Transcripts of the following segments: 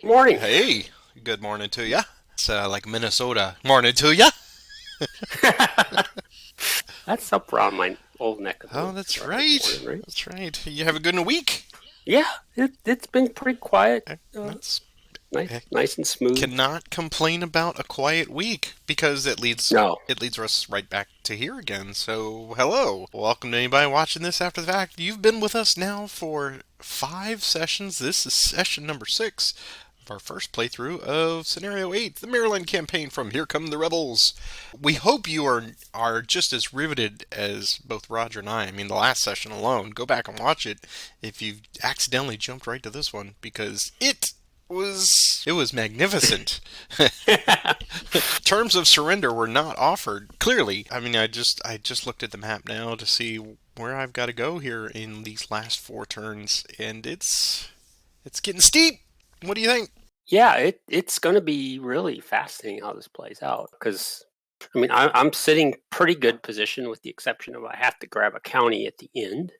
Morning. Hey, good morning to ya. It's like Minnesota. Morning to ya. That's up around my old neck of the Oh, woods that's where I was born right. and raised. That's right. You have a good week. Yeah, it's been pretty quiet. That's Nice, heck, nice and smooth. cannot complain about a quiet week because No, it leads us right back to here again. So, hello. Welcome to anybody watching this after the fact. You've been with us now for 5 sessions. This is session number 6 of our first playthrough of Scenario 8, the Maryland campaign from Here Come the Rebels. We hope you are just as riveted as both Roger and I. I mean, the last session alone, go back and watch it if you've accidentally jumped right to this one because it was magnificent. Terms of surrender were not offered clearly. I mean, I just looked at the map now to see where I've got to go here in these last 4 turns, and it's getting steep. What do you think? yeah, it's going to be really fascinating how this plays out because I'm sitting pretty good position with the exception of I have to grab a county at the end.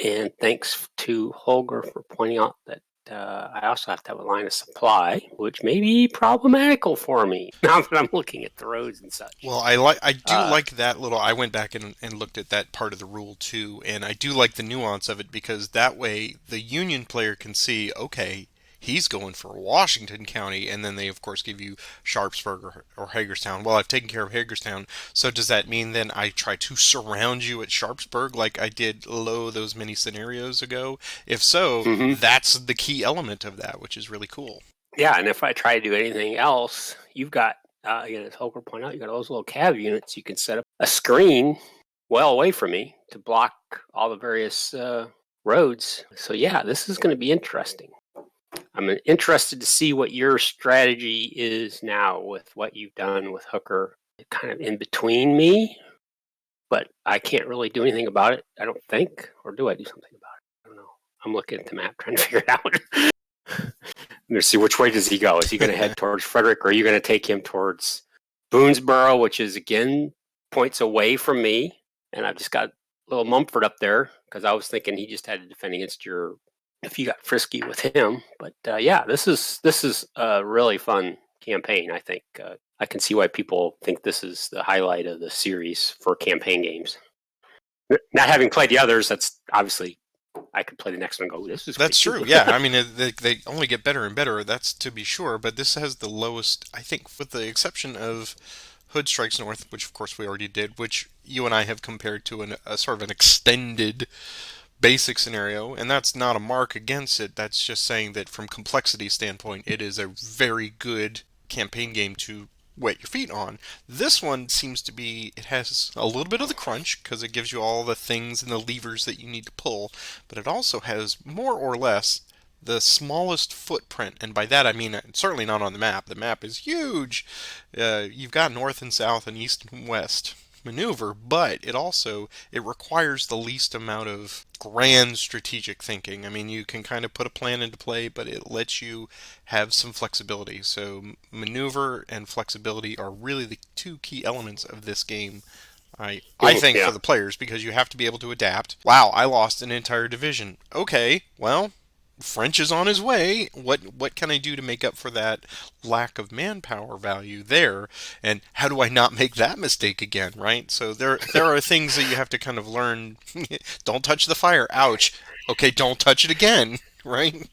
And thanks to Holger for pointing out that I also have to have a line of supply, which may be problematical for me now that I'm looking at the roads and such. Well, I do Uh, like that little. I went back and looked at that part of the rule too, and I do like the nuance of it because that way the Union player can see, okay, he's going for Washington County, and then they of course give you Sharpsburg or Hagerstown. Well, I've taken care of Hagerstown, so does that mean then I try to surround you at Sharpsburg like I did those many scenarios ago? If so, mhm. that's the key element of that, which is really cool. Yeah, and if I try to do anything else, you've got, again, as Holger pointed out, you got those little cav units. You can set up a screen well away from me to block all the various roads. So, yeah, this is going to be interesting. I'm interested to see what your strategy is now with what you've done with Hooker, kind of in between me, but I can't really do anything about it, I don't think. Or do I do something about it? I don't know. I'm looking at the map trying to figure it out. Let's see, which way does he go? Is he going to head towards Frederick, or are you going to take him towards Boonesboro, which is again points away from me? And I've just got little Mumford up there because I was thinking he just had to defend against your if you got frisky with him. But yeah, this is a really fun campaign. I think I can see why people think this is the highlight of the series for campaign games. Not having played the others, that's obviously I could play the next one and go, this is great That's too. true. Yeah, I mean they only get better and better. That's to be sure. But this has the lowest, I think, with the exception of Hood Strikes North, which of course we already did, which you and I have compared to a sort of an extended basic scenario, and that's not a mark against it. That's just saying that from complexity standpoint, it is a very good campaign game to wet your feet on. This one seems to be, it has a little bit of the crunch because it gives you all the things and the levers that you need to pull, but it also has more or less the smallest footprint, and by that I mean certainly not on the map. The map is huge. You've got north and south and east and west maneuver, but it requires the least amount of grand strategic thinking. I mean, you can kind of put a plan into play, but it lets you have some flexibility. So maneuver and flexibility are really the two key elements of this game. I think Yeah. for the players because you have to be able to adapt. Wow, I lost an entire division. Okay, well, French is on his way. What can I do to make up for that lack of manpower value there? And how do I not make that mistake again, right? So there are things that you have to kind of learn. Don't touch the fire. Ouch. Okay, don't touch it again, right?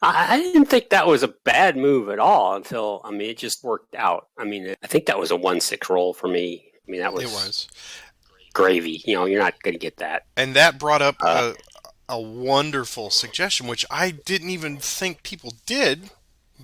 I didn't think that was a bad move at all until it just worked out. I think that was a 1-6 roll for me. That It was was. gravy. You're not going to get that. And that brought up Uh, a wonderful suggestion, which I didn't even think people did,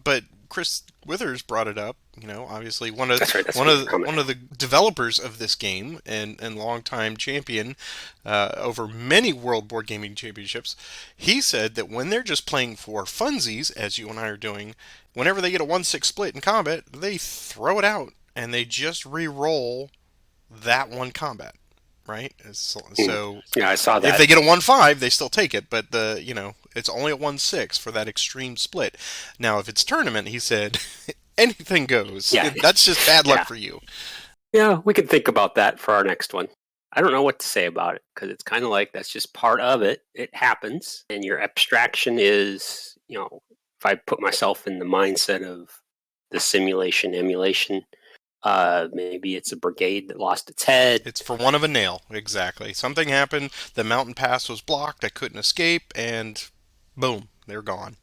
but Chris Withers brought it up. You know, obviously that's right. That's what you're coming one of the developers of this game and longtime champion over many World Board Gaming Championships. He said that when they're just playing for funsies, as you and I are doing, whenever they get a 1-6 split in combat, they throw it out and they just re-roll that one combat, right? at. So Yeah, I saw if that. they get a 1-5, they still take it, but it's only a 1-6 for that extreme split. Now, if it's tournament, he said anything goes. Yeah, That's just bad luck yeah, for you. yeah. We can think about that for our next one. I don't know what to say about it because it's kind of like that's just part of it. It happens, and your abstraction is if I put myself in the mindset of the simulation emulation, maybe it's a brigade that lost its head. It's for one of a nail, exactly. Something happened, the mountain pass was blocked, I couldn't escape, and boom, they're gone.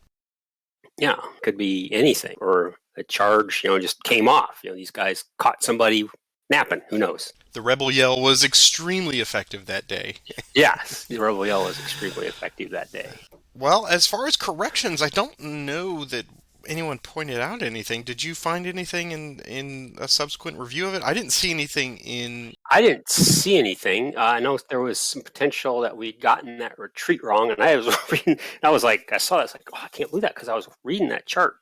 Yeah, could be anything, or a charge, just came off. These guys caught somebody napping. Who knows? The rebel yell was extremely effective that day. Yes, the rebel yell was extremely effective that day. Well, as far as corrections, I don't know that anyone pointed out anything. Did you find anything in a subsequent review of it? I didn't see anything in. I didn't see anything. I know there was some potential that we'd gotten that retreat wrong, and I was reading. I was like, I saw that. It's like, oh, I can't believe that because I was reading that chart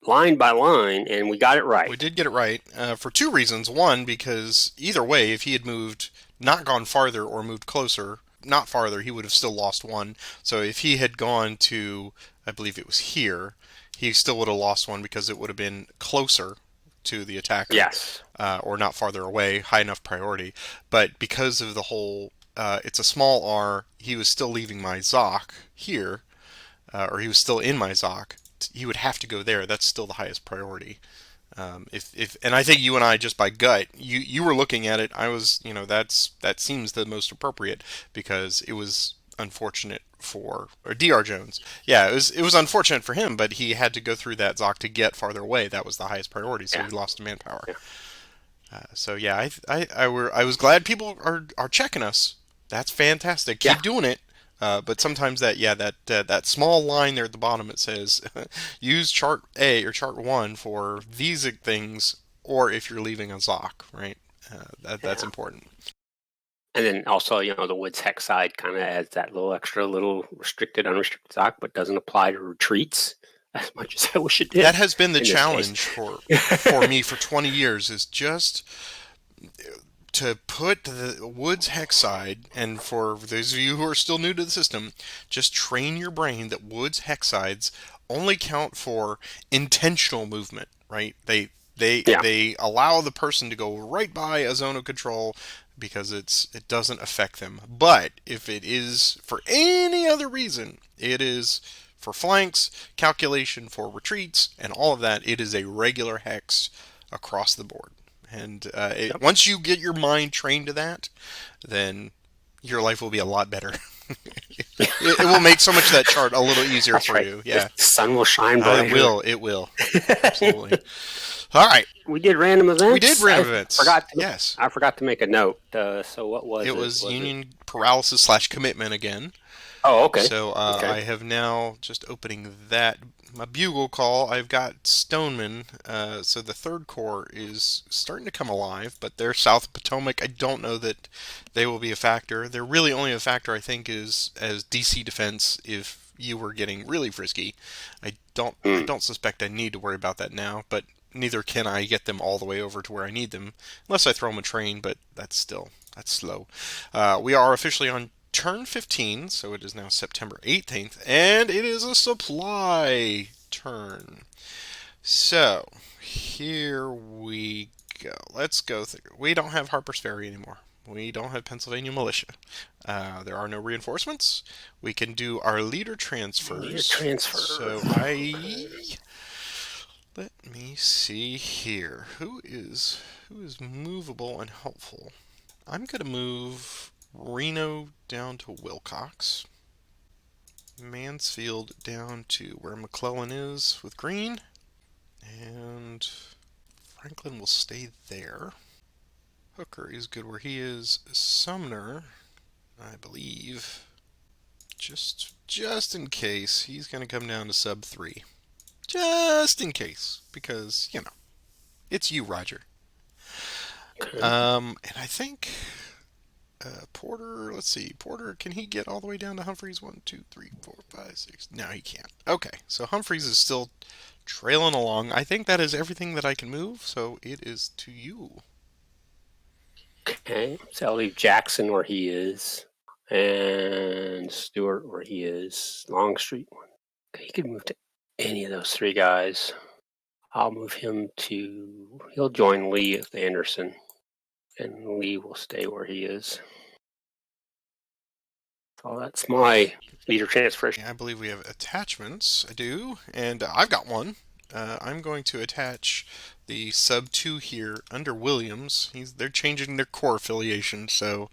line by line, and we got it right. We did get it right for two reasons. One, because either way, if he had moved, not gone farther or moved closer, not farther, he would have still lost one. So if he had gone to, I believe it was here, he still would have lost one because it would have been closer to the attacker, Yes. or not farther away, high enough priority. But because of the whole, it's a small R, he was still leaving my Zoc here, or he was still in my Zoc. He would have to go there. That's still the highest priority. If and I think you and I, just by gut, you were looking at it. I was, that seems the most appropriate because it was unfortunate for or Dr. Jones. Yeah, it was unfortunate for him, but he had to go through that Zoc to get farther away. That was the highest priority, so Yeah. he lost manpower. Yeah. So yeah, I was glad people are checking us. That's fantastic. Yeah. Keep doing it. But sometimes that small line there at the bottom, it says use chart A or chart 1 for these things, or if you're leaving a Zoc, right? That's Yeah. important. And then also, the woods hex side kind of adds that little restricted, unrestricted stock, but doesn't apply to retreats as much as I wish it did That has been the in this case. challenge for me for 20 years, is just to put the woods hex side, and for those of you who are still new to the system, just train your brain that woods hex sides only count for intentional movement, right? Yeah. They allow the person to go right by a zone of control because it doesn't affect them. But if it is for any other reason, it is for flanks, calculation for retreats, and all of that, it is a regular hex across the board. And Yep. once you get your mind trained to that, then your life will be a lot better. It will make so much of that chart a little easier That's for right. you. The Yeah, sun will shine brighter. it will. It will. Absolutely. All right. We did random events. We did random events. Forgot to, Yes. I forgot to make a note. So what was It it? was Was it? Union paralysis slash commitment again. Oh, okay. So Okay. I have now, just opening that, my bugle call, I've got Stoneman. So the third corps is starting to come alive, but they're south of Potomac. I don't know that they will be a factor. They're really only a factor, I think, is as DC defense if you were getting really frisky. I Mm. don't suspect I need to worry about that now, but neither can I get them all the way over to where I need them, unless I throw them a train, but that's slow. We are officially on turn 15, so it is now September 18th, and it is a supply turn. So, here we go. Let's go through. We don't have Harper's Ferry anymore. We don't have Pennsylvania Militia. There are no reinforcements. We can do our leader Leader transfers. transfer. So let me see here. Who is movable and helpful? I'm gonna move Reno down to Wilcox. Mansfield down to where McClellan is with Green. And Franklin will stay there. Hooker is good where he is. Sumner, I believe, just in case, he's going to come down to sub 3. Just in case, because, it's you, Roger. Okay. And I think Porter, let's see. Porter, can he get all the way down to Humphreys? 1, 2, 3, 4, 5, 6. No, he can't. Okay, so Humphreys is still trailing along. I think that is everything that I can move, so it is to you. Okay. So I'll leave Jackson where he is, and Stewart where he is. Longstreet. Okay, he could move to any of those three guys. I'll move him to. He'll join Lee with Anderson, and Lee will stay where he is. So that's my leader transfer. I believe we have attachments. I do, and I've got one. I'm going to attach the sub 2 here under Williams. They're changing their corps affiliation, so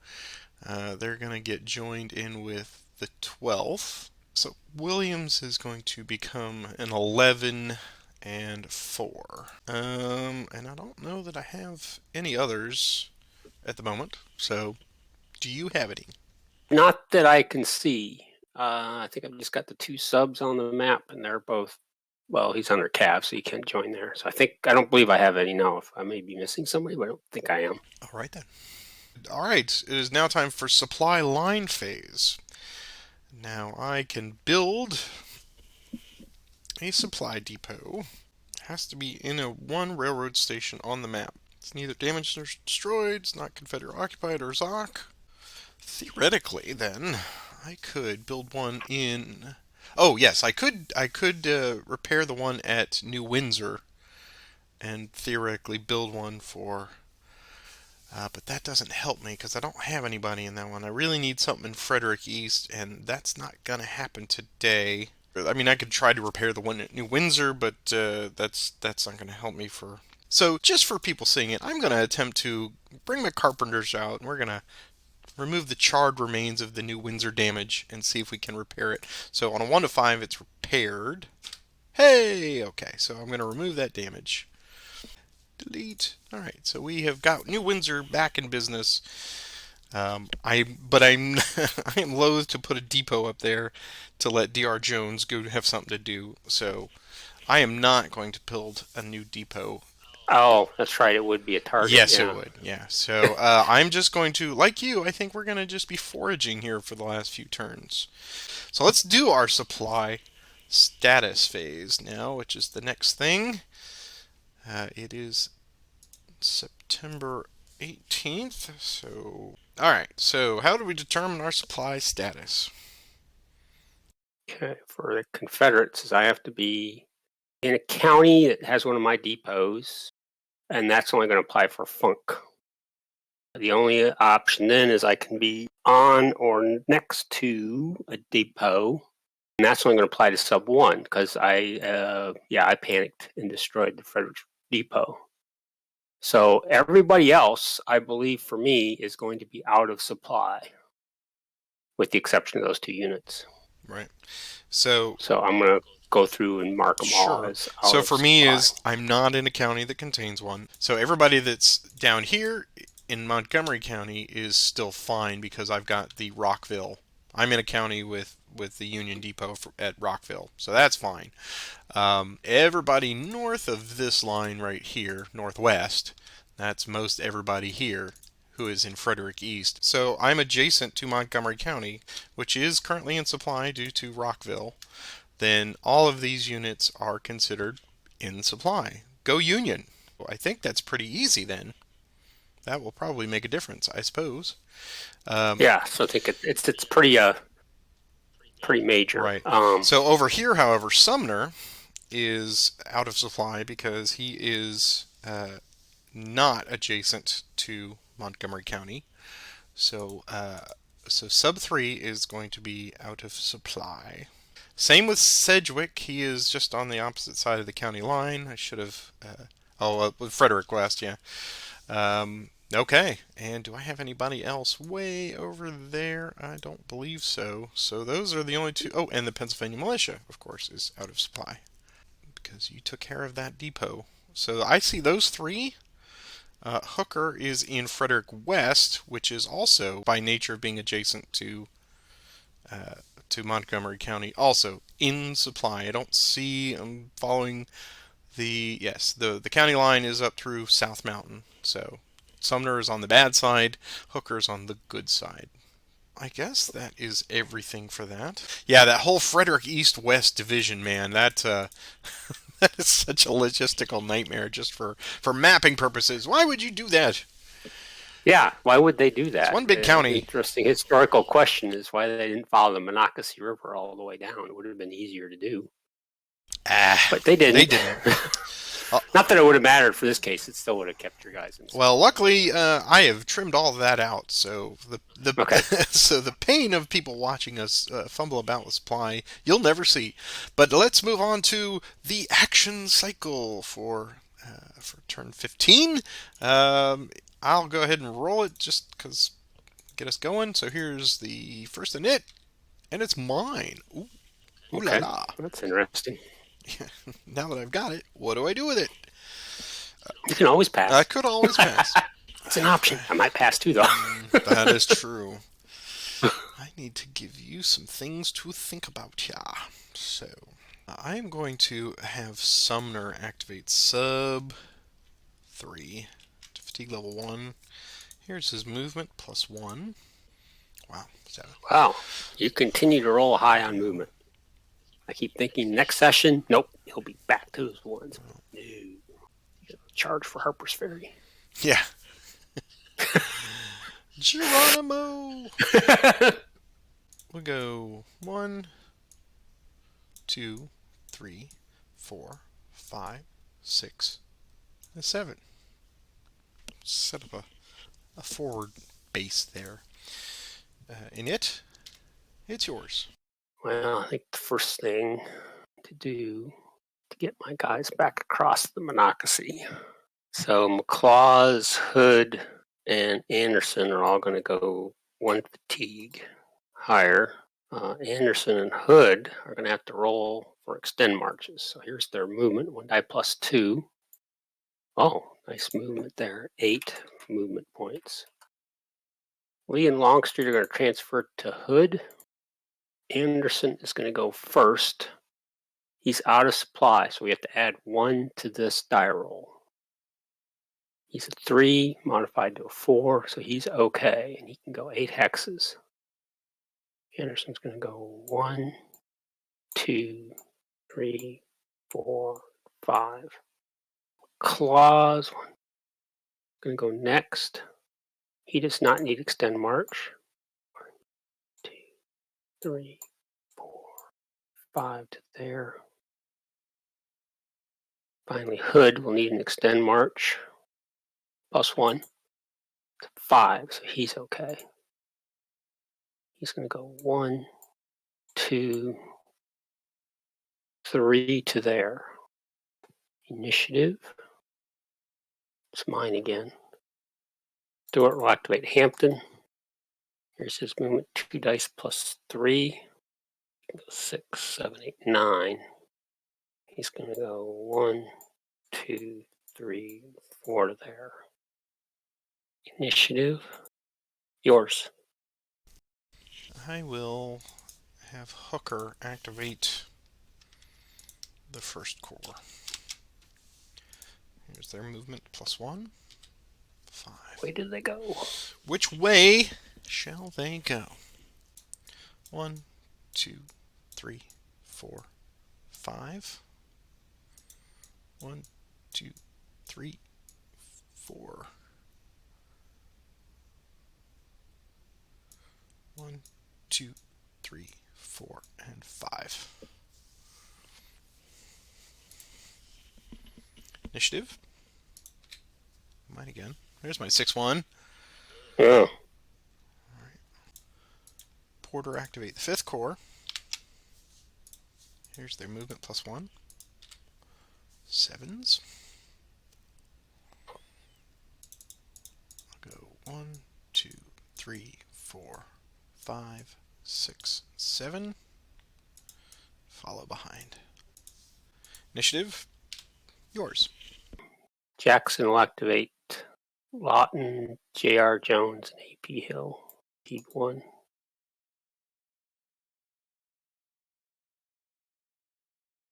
they're going to get joined in with the 12th. So Williams is going to become an 11 and 4. And I don't know that I have any others at the moment. So, do you have any? Not that I can see. I think I've just got the 2 subs on the map, and they're both. Well, he's under Cav, so he can't join there. So I don't believe I have any now. If I may be missing somebody, but I don't think I am. All right then. All right, it is now time for supply line phase. Now I can build a supply depot. It has to be in one railroad station on the map. It's neither damaged nor destroyed. It's not Confederate occupied or ZOC. Theoretically, then, I could build one in. Oh yes, I could. Repair the one at New Windsor, and theoretically build one for. But that doesn't help me because I don't have anybody in that one. I really need something in Frederick East, and that's not gonna happen today. I mean, I could try to repair the one at New Windsor, but that's not gonna help me for. So just for people seeing it, I'm gonna attempt to bring my carpenters out, and we're gonna remove the charred remains of the New Windsor damage and see if we can repair it. So on a 1 to 5, it's repaired. Hey! Okay, so I'm going to remove that damage. Delete. All right, so we have got New Windsor back in business. I'm I am loath to put a depot up there to let Dr. Jones go have something to do. So I am not going to build a new depot. Oh, that's right. It would be a target. Yes, it Yeah. would. Yeah. So I'm just going to, like you, I think we're going to just be foraging here for the last few turns. So let's do our supply status phase now, which is the next thing. It is September 18th. So, all right. So, how do we determine our supply status? Okay. For the Confederates, I have to be in a county that has one of my depots, and that's only going to apply for Funk. The only option then is I can be on or next to a depot, and that's only going to apply to sub 1 because I panicked and destroyed the Frederick Depot. So everybody else, I believe, for me, is going to be out of supply, with the exception of those 2 units. Right. So I'm going to go through and mark them all sure. as out So of for me supply. is I'm not in a county that contains one. So everybody that's down here in Montgomery County is still fine because I've got the Rockville. I'm in a county with the Union Depot at Rockville, so that's fine. Everybody north of this line right here, northwest, that's most everybody here who is in Frederick East. So I'm adjacent to Montgomery County, which is currently in supply due to Rockville. Then all of these units are considered in supply. Go Union. I think that's pretty easy then. That will probably make a difference, I suppose. Yeah, so I think it's pretty major. Right. So over here, however, Sumner is out of supply because he is not adjacent to Montgomery County. So so sub 3 is going to be out of supply. Same with Sedgwick. He is just on the opposite side of the county line. I should have. Frederick West, yeah. Okay, and do I have anybody else way over there? I don't believe so. So those are the only two. Oh, and the Pennsylvania Militia, of course, is out of supply because you took care of that depot. So I see those three. Hooker is in Frederick West, which is also by nature of being adjacent to Montgomery County, also in supply. I don't see. I'm following the county line is up through South Mountain. So Sumner is on the bad side, Hooker's on the good side. I guess that is everything for that. Yeah, that whole Frederick East-West division, man, that that is such a logistical nightmare just for mapping purposes. Why would you do that? Yeah, why would they do It's that? one big county. Interesting historical question is why they didn't follow the Monocacy River all the way down. It would have been easier to do, Ah, but they they didn't. didn't. Not that it would have mattered for this case. It still would have kept your guys in. Well, luckily, I have trimmed all of that out, so the Okay. so the pain of people watching us fumble about with supply you'll never see. But let's move on to the action cycle for turn 15. I'll go ahead and roll it just because get us going. So here's the first init, and it's mine. Ooh, ooh la Okay. la! That's interesting. Now that I've got it, what do I do with it? You can always I pass. could always pass. It's an option. I might pass too, though. That is true. I need to give you some things to think about here. So, I am going to have Sumner activate sub 3 to fatigue level 1. Here's his movement plus 1. Wow, 7. Wow. You continue to roll high on movement. I keep thinking next session, nope, he'll be back to his ones. No. Charge for Harper's Ferry. Yeah. Geronimo! We'll go 1, 2, 3, 4, 5, 6, and 7. Set up a forward base there. It's yours. Well, I think the first thing to do to get my guys back across the Monocacy. So McClaws, Hood, and Anderson are all going to go 1 fatigue higher. Anderson and Hood are going to have to roll for extend marches. So here's their movement, 1 die plus 2. Oh, nice movement there, 8 movement points. Lee and Longstreet are going to transfer to Hood. Anderson is going to go first. He's out of supply, so we have to add 1 to this die roll. He's a 3, modified to a 4, so he's okay, and he can go 8 hexes. Anderson's going to go 1, 2, 3, 4, 5. Claws going to go next. He does not need extend march. 1, 2, 3, 4, 5 to there. Finally, Hood will need an extend march. Plus 1 to 5, so he's okay. He's going to go 1, 2, 3 to there. Initiative. It's mine again. Stewart will activate Hampton. Here's his movement, 2 dice plus 3. 6, 7, 8, 9. He's going to go 1, 2, 3, 4 to there. Initiative. Yours. I will have Hooker activate the first corps. Here's their movement plus 1. 5. Where did they go? Which way shall they go? 1, 2, 3, 4, 5. 1, 2, 3, 4. 1, 2, 3, 4, and 5. Initiative. Mine again. There's my 6-1. Oh. Porter activate the 5th corps. Here's their movement plus 1. 7s. I'll go 1, 2, 3, 4, 5, 6, 7. Follow behind. Initiative. Yours. Jackson will activate Lawton, J.R. Jones, and A.P. Hill. Keep 1.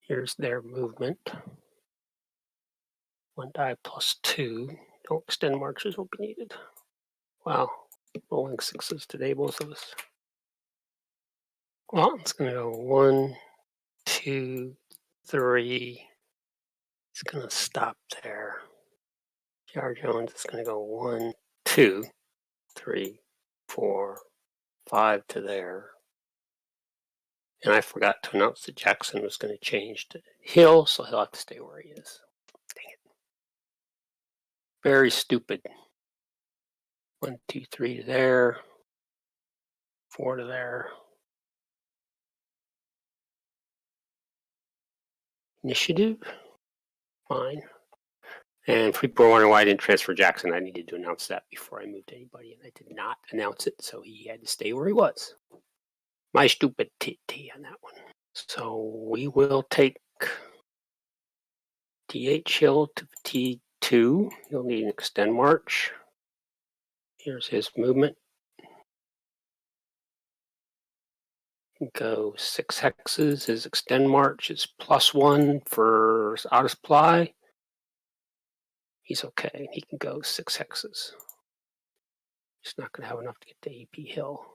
Here's their movement. 1 die plus 2. No extend marches will be needed. Wow. Rolling 6s today, both of us. Well, it's going to go 1, 2, 3. It's going to stop there. J.R. Jones is going to go 1, 2, 3, 4, 5 to there. And I forgot to announce that Jackson was going to change to Hill, so he'll have to stay where he is. Dang it. Very stupid. 1, 2, 3 to there. 4 to there. Initiative. Fine. And if people are wondering why I didn't transfer Jackson, I needed to announce that before I moved anybody, and I did not announce it, so he had to stay where he was. My stupidity on that one. So we will take DH Hill to fatigue 2. He'll need an extend march. Here's his movement. Go 6 hexes. His extend march is +1 for out of supply. He's okay. He can go 6 hexes. He's not going to have enough to get to AP Hill.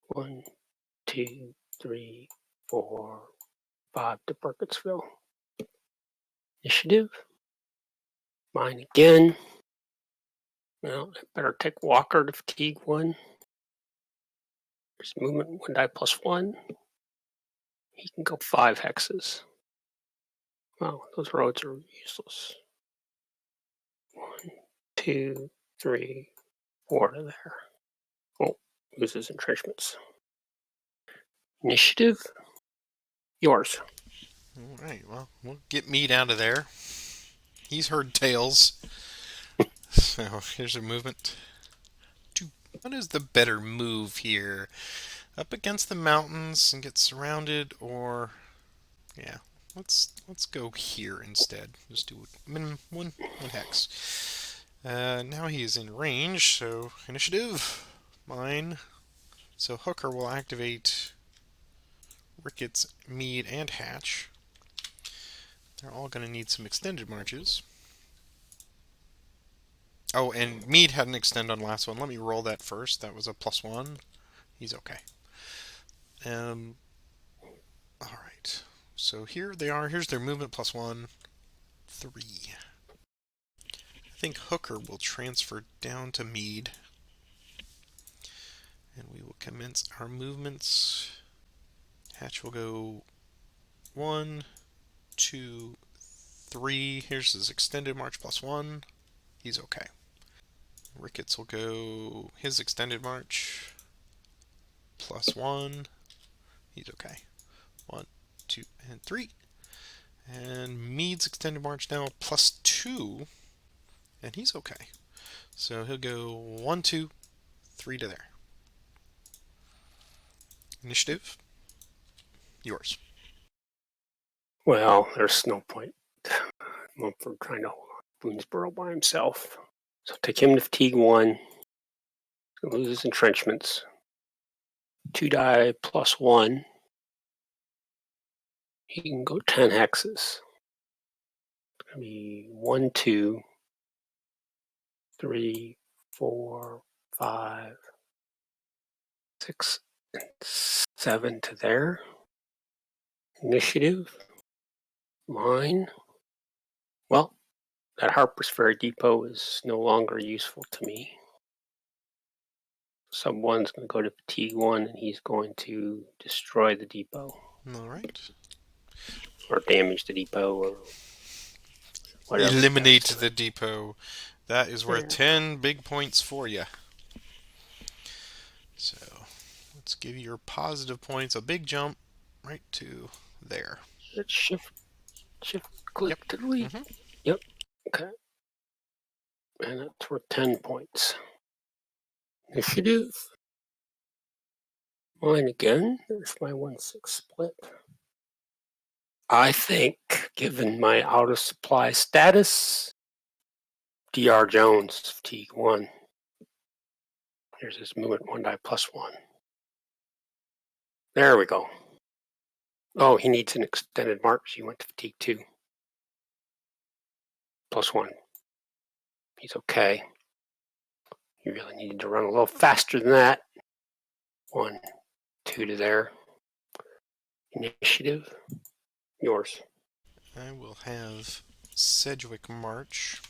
1, 2, 3, 4, 5 to Burkittsville. Initiative. Mine again. Well, I better take Walker to fatigue 1. There's movement 1 die +1. He can go 5 hexes. Wow, those roads are useless. 1, 2, 3, 4 to there. Oh, loses entrenchments. Initiative. Yours. All right, well, we'll get Meade out of there. He's heard tales. So here's a movement. What is the better move here? Up against the mountains and get surrounded, or yeah, let's go here instead. Just do minimum one hex. Now he is in range, so initiative, mine. So Hooker will activate Ricketts, Meade, and Hatch. They're all going to need some extended marches. Oh, and Meade had an extend on last one. Let me roll that first. That was a +1. He's okay. Alright. So here they are. Here's their movement +1. 3. I think Hooker will transfer down to Meade. And we will commence our movements. Hatch will go 1, 2, 3. Here's his extended march +1. He's okay. Ricketts will go his extended march +1. He's okay. 1, 2, and 3. And Meade's extended march now +2. And he's okay. So he'll go 1, 2, 3 to there. Initiative, yours. Well, there's no point. Mumford trying to hold on Boonesboro by himself. So take him to fatigue 1. He'll lose his entrenchments. 2 die +1. He can go 10 hexes. It's going to be 1, 2, 3, 4, 5, 6, and 7 to there. Initiative. Mine. Well, that Harper's Ferry Depot is no longer useful to me. Sub 1's going to go to fatigue 1, and he's going to destroy the depot. All right. Or damage the depot, or whatever. Eliminate the depot. That is worth 10 big points for you. So let's give your positive points a big jump right to there. Let's shift click Yep. to delete. Yep. Okay. And that's worth 10 points. Initiative. Mine again. There's my 1-6 split. I think, given my out of supply status, Dr. Jones, fatigue 1. Here's his movement 1 die +1. There we go. Oh, he needs an extended march. He went to fatigue 2. +1. He's okay. You really needed to run a little faster than that. 1, 2 to there. Initiative. Yours. I will have Sedgwick march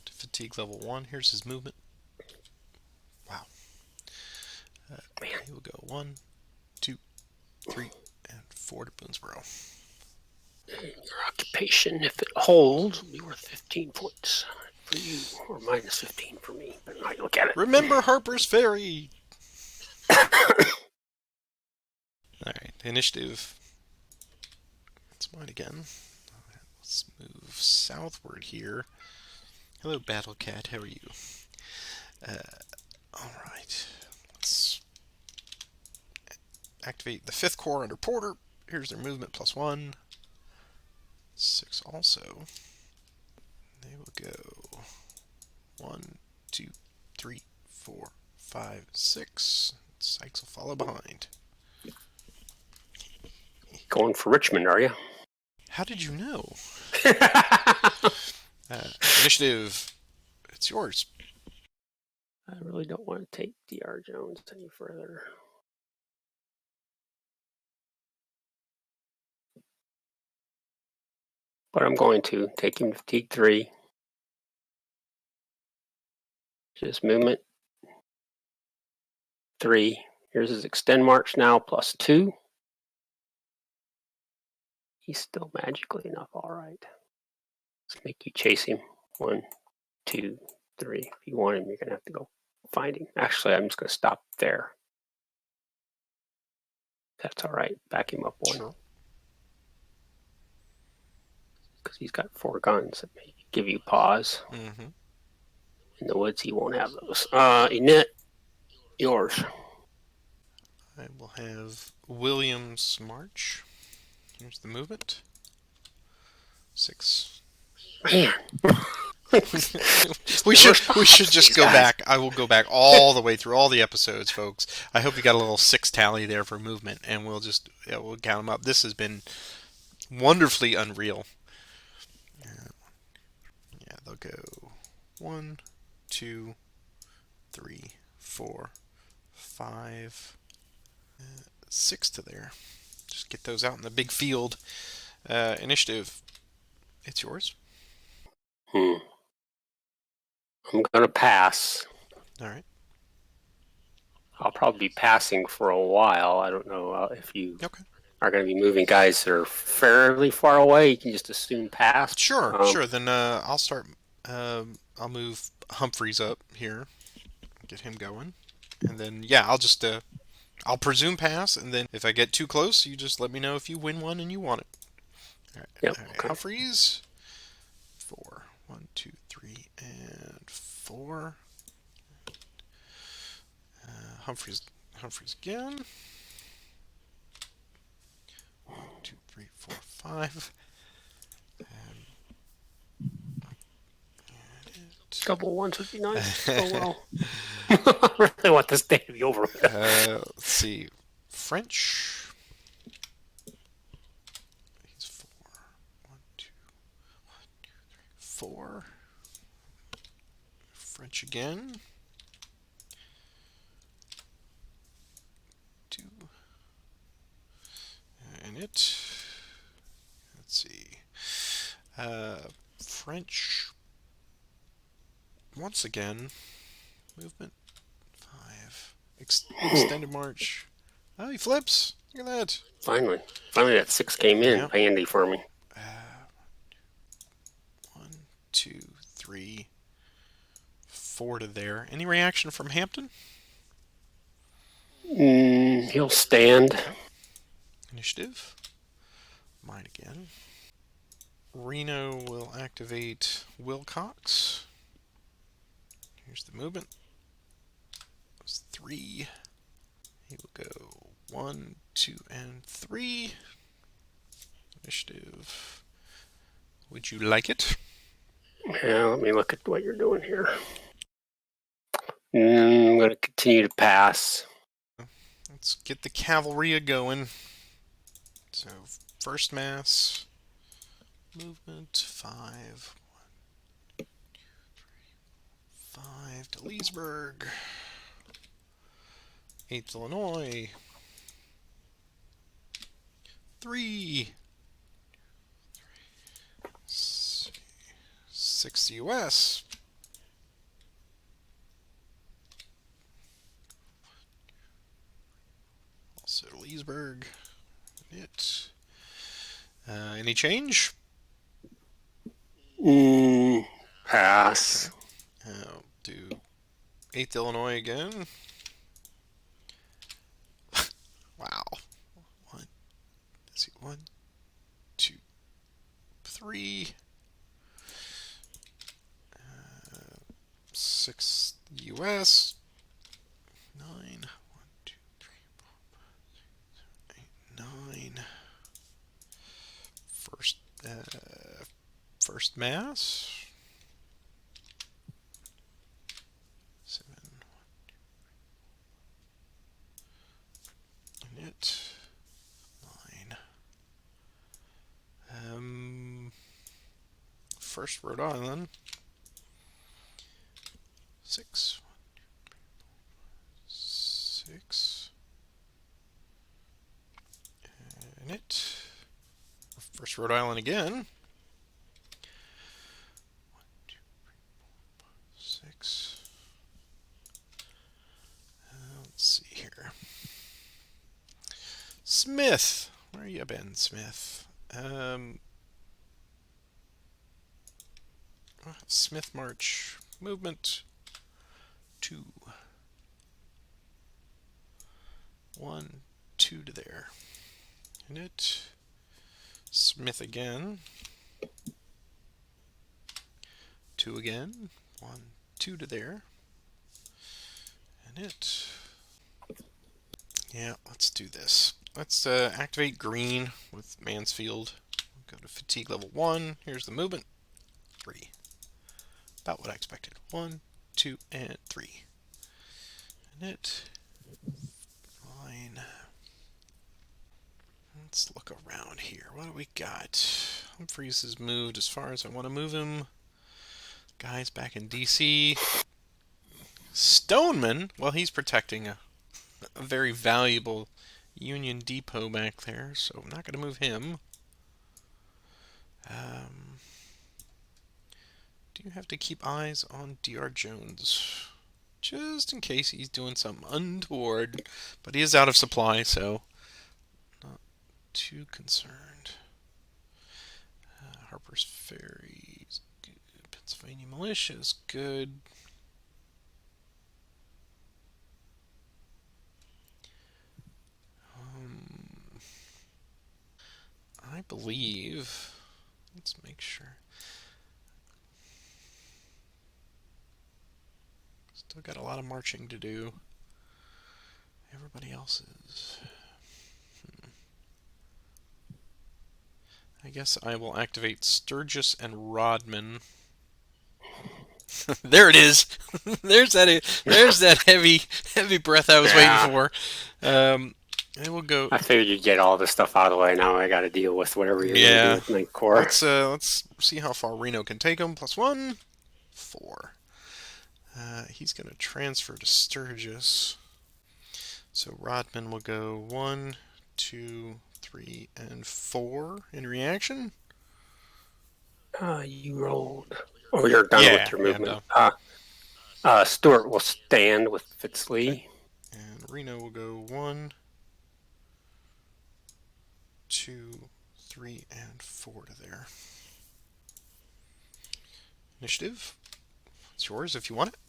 to fatigue level 1. Here's his movement. Wow. He will go 1, 2, 3, and 4 to Boonesboro. Your occupation, if it holds, will be worth 15 points for you, or minus 15 for me. But I look at it. Remember Harper's Ferry. All right, initiative. It's mine again. Let's move southward here. Hello, Battle Cat. How are you? All right. Let's activate the 5th Corps under Porter. Here's their movement +1. 6 also. They will go 1, 2, 3, 4, 5, 6. Sykes will follow behind. Going for Richmond, are you? How did you know? Initiative. It's yours. I really don't want to take D.R. Jones any further. But I'm going to take him to fatigue 3. Just movement 3. Here's his extend march now, +2. He's still magically enough. All right. Let's make you chase him. 1, 2, 3. If you want him, you're going to have to go find him. Actually, I'm just going to stop there. That's all right. Back him up 1. Because he's got 4 guns that may give you pause. Mm-hmm. In the woods, he won't have those. Enid, yours. I will have Williams march. Here's the movement. 6. Man. we should just go back. I will go back all the way through all the episodes, folks. I hope you got a little 6 tally there for movement, and we'll count them up. This has been wonderfully unreal. Yeah, they'll go 1, 2, 3, 4, 5, 6 to there. Just get those out in the big field. Initiative. It's yours. I'm going to pass. All right. I'll probably be passing for a while. I don't know if you are going to be moving guys that are fairly far away. You can just assume pass. Sure. Then I'll start. I'll move Humphreys up here, get him going, and then I'll presume pass. And then if I get too close, you just let me know if you win one and you want it. All right. Yep. All right. Okay. Humphreys. 4. 1, 2, 3, and 4. Humphreys again. 1, 2, 3, 4, 5. Double ones would be nice. Oh well. I really want this day to be over with. Let's see. French. He's 4. 1, 2, 1, 2, 3, 4. French again. 2. And it. Let's see. French. Once again. Movement 5. Extended march. Oh, he flips. Look at that. Finally that 6 came in handy for me. 1, 2, 3, 4 to there. Any reaction from Hampton? He'll stand. Initiative. Mine again. Reno will activate Wilcox. Here's the movement. It's 3. He will go 1, 2, and 3. Initiative. Would you like it? Yeah, let me look at what you're doing here. I'm going to continue to pass. Let's get the cavalry going. So, first mass. Movement 5. 1, 2, 3, 5 to Leesburg. 8th Illinois. 3. 6th U.S. Also Leesburg. It. Any change? Mm, Okay. pass. I'll do 8th Illinois again. Wow. One, let's see, 2, 3, 6 U.S. 9, 2, 9. First, first mass. 7. It. 9. First Rhode Island. 6. 6. And it. First Rhode Island again. 6. Let's see here. Smith. Where you been, Smith? Smith March. Movement 2. 1, 2 to there. And it. Smith again. 2 again. 1, 2 to there. And it. Yeah, let's do this. Let's activate green with Mansfield. Go to fatigue level 1. Here's the movement. 3. About what I expected. 1, 2, and 3. And it. Fine. Let's look around here. What do we got? Humphreys has moved as far as I want to move him. Guy's back in DC. Stoneman, well, he's protecting a very valuable Union depot back there, so I'm not going to move him. Do you have to keep eyes on Dr. Jones? Just in case he's doing something untoward. But he is out of supply, so not too concerned. Harper's Ferry is good. Pennsylvania Militia is good. I believe. Let's make sure. Still got a lot of marching to do. Everybody else is. I guess I will activate Sturgis and Rodman. There it is. there's that. There's that heavy breath I was waiting Yeah. for. I will go. I figured you'd get all this stuff out of the way. Now I got to deal with whatever you're going to do Yeah. with Ninth Corps. Let's see how far Reno can take him. +1, 4. He's going to transfer to Sturgis. So Rodman will go 1, 2, 3, and 4 in reaction. You rolled. Oh, you're done Yeah, with your yeah, I'm movement. done. Stewart will stand with Fitzlee. Okay. And Reno will go 1, 2, 3, and 4 to there. Initiative. It's yours if you want it.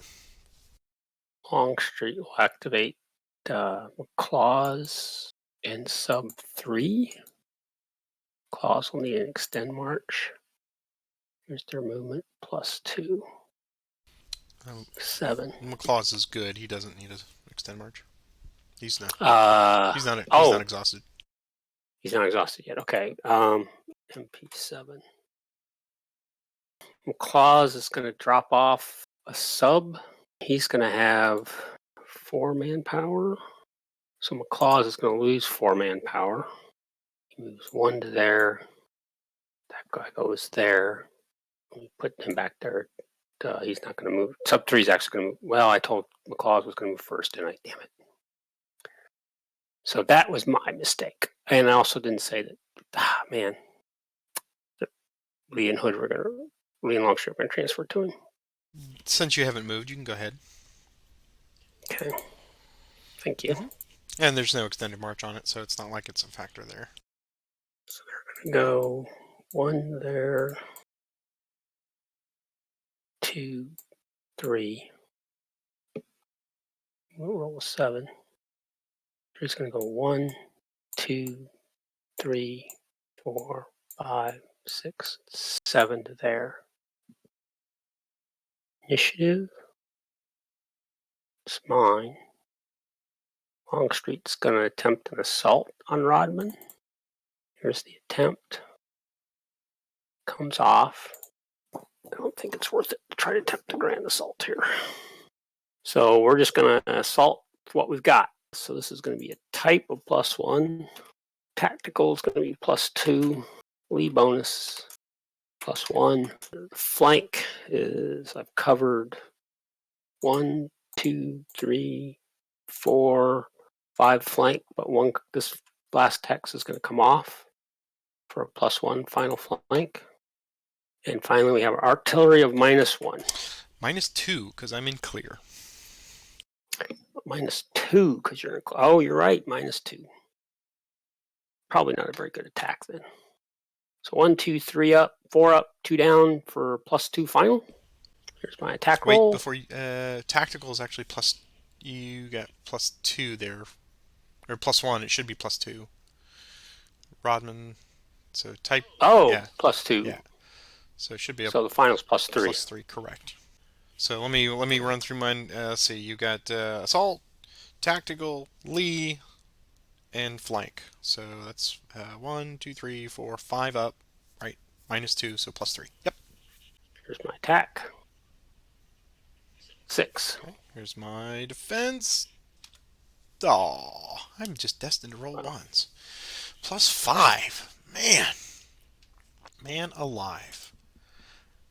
Longstreet will activate Claws and sub 3. Claws will need an extend march. Here's their movement +2. 7. McClaws is good. He doesn't need an extend march. He's not. He's not. He's not exhausted. He's not exhausted yet. Okay. MP7. Claus is going to drop off a sub. He's going to have 4 manpower. So McClaws is going to lose 4 manpower. He moves 1 to there. That guy goes there. We put him back there. He's not going to move. Sub 3 is actually going to move. Well, I told McClaws was going to move first, didn't I? Damn it. So that was my mistake. And I also didn't say that, man, that Lee and Hood were going to, Lee and Longstreet were going to transfer to him. Since you haven't moved, you can go ahead. Okay. Thank you. And there's no extended march on it, so it's not like it's a factor there. So they're going to go 1 there, 2, 3. We'll roll a 7. They're just going to go 1, 2, 3, 4, 5, 6, 7 to there. Initiative. It's mine. Longstreet's going to attempt an assault on Rodman. Here's the attempt. Comes off. I don't think it's worth it to try to attempt a grand assault here. So we're just going to assault what we've got. So this is going to be a type of +1. Tactical is going to be +2. Lee bonus +1. The flank is I've covered 1, 2, 3, 4, 5 flank, but this last text is going to come off for a +1 final flank. And finally, we have artillery of -1. -2 because I'm in clear. -2 because you're in. Oh, you're right. -2. Probably not a very good attack then. So 1, 2, 3 up, 4 up, 2 down for +2 final. Here's my attack Wait, roll. before you, tactical is actually plus. You got +2 there, or +1. It should be +2. Rodman. So type. Oh, Yeah, +2. yeah. So it should be a So the final's +3. +3, correct. So let me run through mine. Let's see. You got assault, tactical, Lee, and flank. So that's 1, 2, 3, 4, 5 up. Right. -2, so +3. Yep. Here's my attack. 6. Okay. Here's my defense. Aw, I'm just destined to roll ones. +5. Man alive.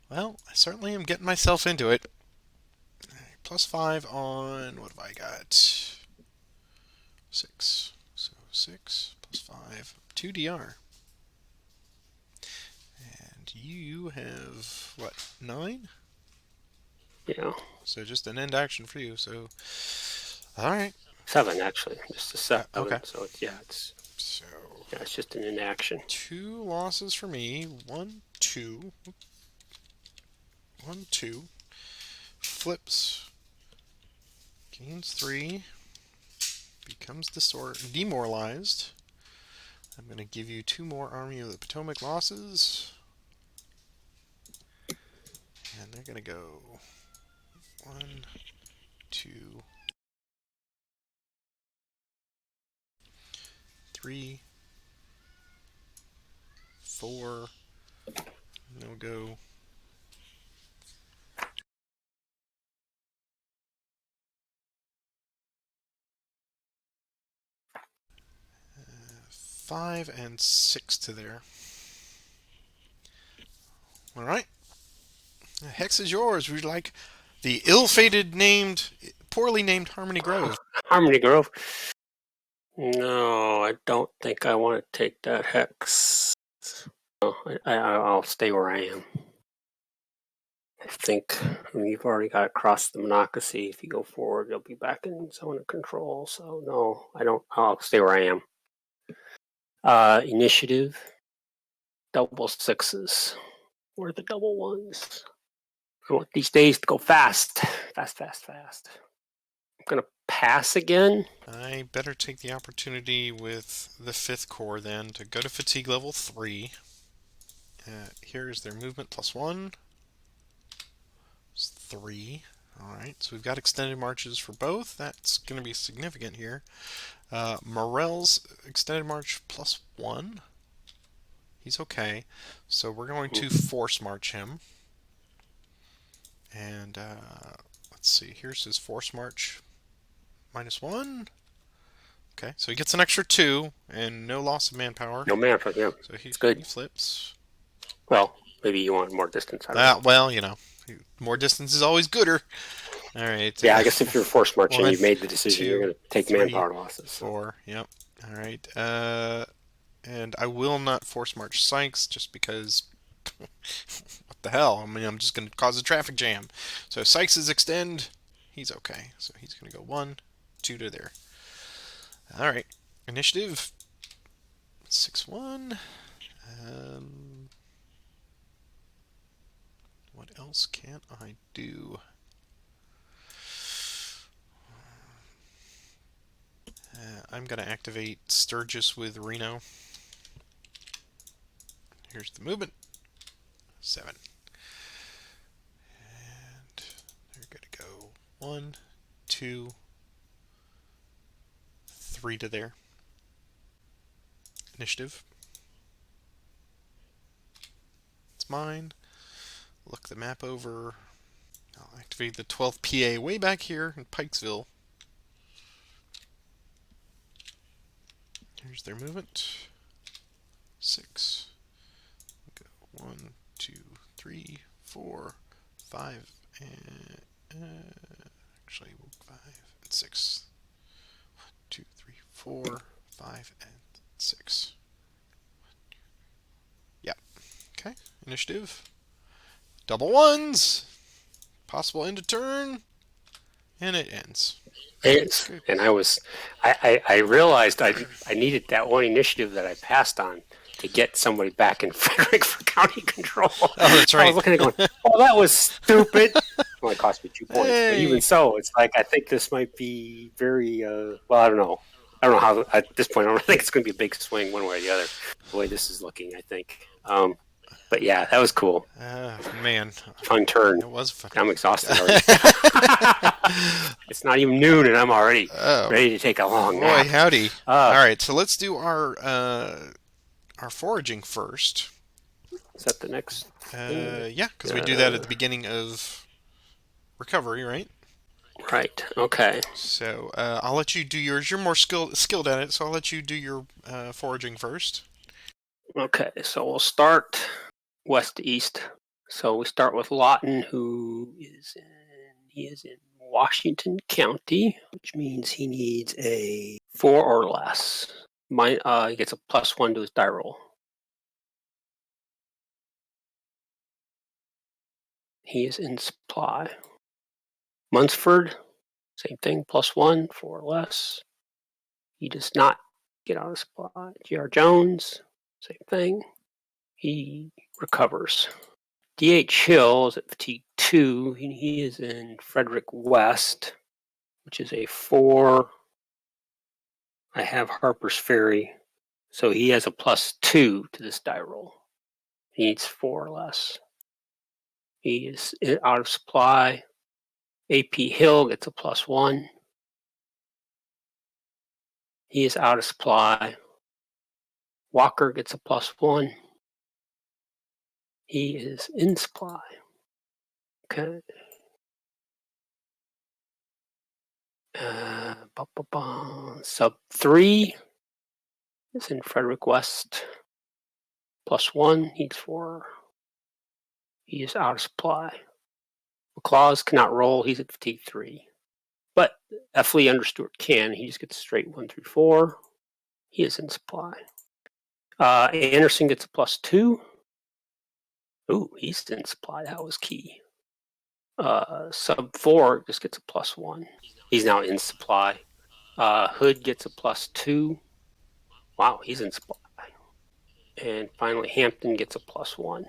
Well, I certainly am getting myself into it. +5 on, what have I got? 6. So 6 +5, 2 DR. And you have, what, 9? Yeah. So just an end action for you. So, all right. 7 actually, just a 7. Okay. So it's So it's just an inaction. 2 losses for me. 1, 2. 1, 2. Flips. Gains 3. Becomes demoralized. I'm going to give you 2 more Army of the Potomac losses. And they're going to go 1, 2, 3, 4. And they'll go 5 and 6 to there. All right. The hex is yours. Would you like the ill-fated poorly named Harmony Grove? Harmony Grove. No, I don't think I want to take that hex. No, I'll stay where I am. I think you've already got across the Monocacy. If you go forward, you'll be back in zone of control. So no, I don't. I'll stay where I am. Initiative, double 6s, or the double 1s. I want these days to go fast. Fast. I'm gonna pass again. I better take the opportunity with the 5th Corps then to go to fatigue level 3. Here is their movement +1. It's 3. Alright, so we've got extended marches for both. That's going to be significant here. Morel's extended march +1. He's okay. So we're going to force march him. And let's see, here's his force march -1. Okay, so he gets an extra 2 and no loss of manpower. No manpower, yeah. So he good. Flips. Well, maybe you want more distance. I don't know. Well, more distance is always gooder. All right. Yeah, I guess if you're force marching, 1, you've made the decision. 2, You're going to take 3, manpower losses. 4. Yep. All right. And I will not force march Sykes just because. What the hell? I mean, I'm just going to cause a traffic jam. So Sykes is extend. He's okay. So he's going to go 1, 2 to there. All right. Initiative 6-1. else can I do? I'm going to activate Sturgis with Reno. Here's the movement. 7. And they're going to go 1, 2, 3 to there. Initiative. It's mine. Look the map over. I'll activate the 12th PA way back here in Pikesville. Here's their movement. 6. Go 1, 2, 3, 4, 5, and actually 5 and 6. 1, 2, 3, 4, 5, and 6. Yeah. Okay. Initiative. Double ones. Possible end of turn. And it ends. It's, Okay. and I realized I needed that one initiative that I passed on to get somebody back in Frederick for county control. Oh, that's right. I was looking at it going, oh, that was stupid. It only cost me 2 points. Hey. But even so, it's like, I think this might be very, well, I don't know. I don't know how, at this point, I don't think it's going to be a big swing one way or the other, the way this is looking, I think. But yeah, that was cool. Man. Fun turn. It was fun. I'm exhausted already. It's not even noon, and I'm already ready to take a long nap. Boy, howdy. All right, so let's do our foraging first. Is that the next? Yeah, because we do that at the beginning of recovery, right? Right. Okay. So I'll let you do yours. You're more skilled at it, so I'll let you do your foraging first. Okay. So we'll start west to east. So we start with Lawton, he is in Washington County, which means he needs a 4 or less. He gets a +1 to his die roll. He is in supply. Munsford, same thing, +1, 4 or less. He does not get out of supply. G.R. Jones, same thing. He recovers. D.H. Hill is at fatigue 2. He is in Frederick West, which is a 4. I have Harper's Ferry, so he has a +2 to this die roll. He needs 4 or less. He is out of supply. A.P. Hill gets a +1. He is out of supply. Walker gets a +1. He is in supply. Okay. Sub 3 is in Frederick West. +1 needs 4. He is out of supply. McClaws cannot roll. He's at fatigue 3. But Effley under Stewart can. He just gets straight 1 through 4. He is in supply. Anderson gets a +2. Ooh, he's in supply. That was key. Sub 4 just gets a +1. He's now in supply. Hood gets a +2. Wow, he's in supply. And finally, Hampton gets a +1.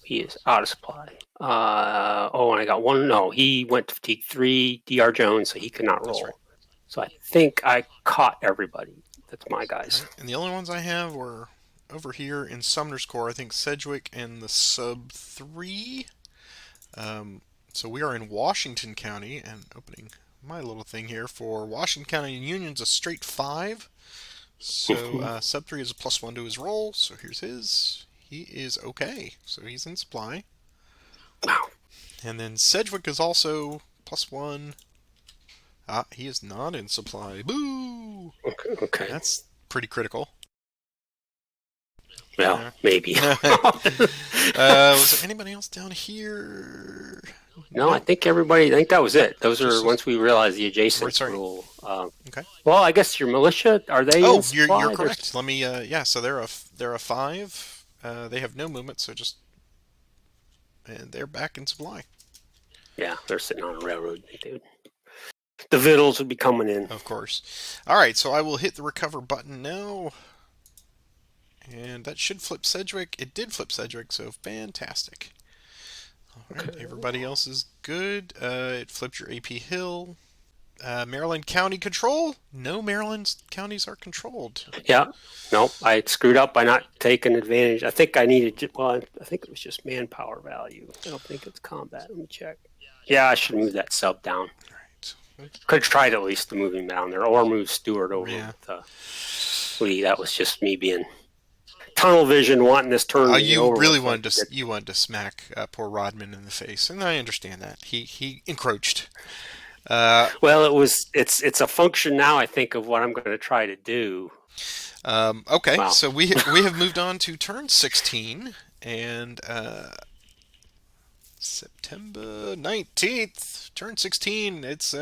He is out of supply. And I got one. No, he went to fatigue 3. Dr. Jones, so he could not roll. That's right. So I think I caught everybody. That's my guys. Right. And the only ones I have were over here in Sumner's Corps. I think Sedgwick and the sub 3. So we are in Washington County, and opening my little thing here for Washington County Union's a straight 5. So sub 3 is a +1 to his roll. So here's his. He is okay. So he's in supply. Wow. And then Sedgwick is also +1. He is not in supply. Boo! Okay. That's pretty critical. Well, maybe. Was there anybody else down here? No, I think that was it. Those are once we realized the adjacent rule. Okay. Well, I guess your militia, are they? Oh, you're correct. Let me. Yeah. So they're a 5. They have no movement, so and they're back in supply. Yeah, they're sitting on a railroad, dude. The victuals would be coming in. Of course. All right, so I will hit the recover button now. And that should flip Sedgwick. It did flip Sedgwick, so fantastic. All right, Okay. everybody else is good. It flipped your AP Hill. Maryland County control? No, Maryland counties are controlled. Yeah. No, I screwed up by not taking advantage. I think I needed, well, I think it was just manpower value. I don't think it's combat. Let me check. Yeah, I should move that sub down. Right. Could have tried at least to move him down there or move Stewart over Yeah. with Lee. That was just me being tunnel vision, wanting this turn to get You over really with. wanted to smack poor Rodman in the face, and I understand that he encroached. Uh, Well, it's a function now. I think of what I'm going to try to do. okay, Wow. so we have moved on to turn 16, and September 19th, turn 16. It's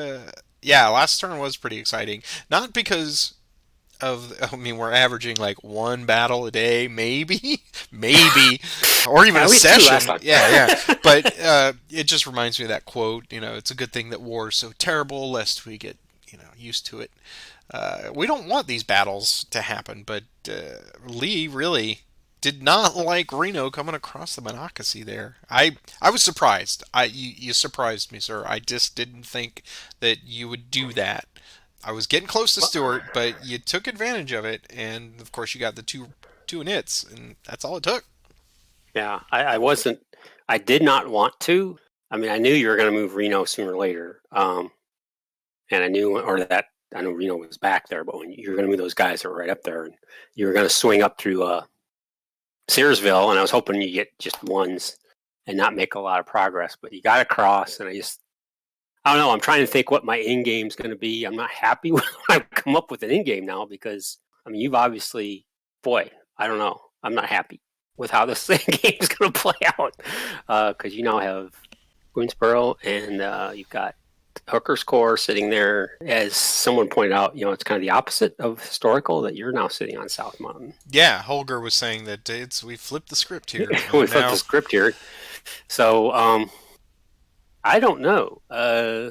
yeah, last turn was pretty exciting. Not because I mean, we're averaging like one battle a day, maybe, maybe, or even a We had two last session. time. Yeah, yeah. But it just reminds me of that quote. It's a good thing that war is so terrible, lest we get used to it. We don't want these battles to happen, but Lee really did not like Reno coming across the Monocacy there. I was surprised. You surprised me, sir. I just didn't think that you would do that. I was getting close to Stewart, but you took advantage of it, and of course you got the two nits, and that's all it took. Yeah, I wasn't. I did not want to. I mean, I knew you were going to move Reno sooner or later, and I knew, or that I know Reno was back there, but when you were going to move those guys that were right up there, and you were going to swing up through Searsville, and I was hoping you get just ones and not make a lot of progress, but you got across, and I don't know. I'm trying to think what my in game's going to be. I'm not happy when I come up with an in game now because I mean you've obviously, boy, I don't know. I'm not happy with how this game's going to play out because you now have Queensboro and you've got Hooker's Core sitting there. As someone pointed out, it's kind of the opposite of historical that you're now sitting on South Mountain. Yeah, Holger was saying that we flipped the script here. We flipped Now, the script here, so I don't know. I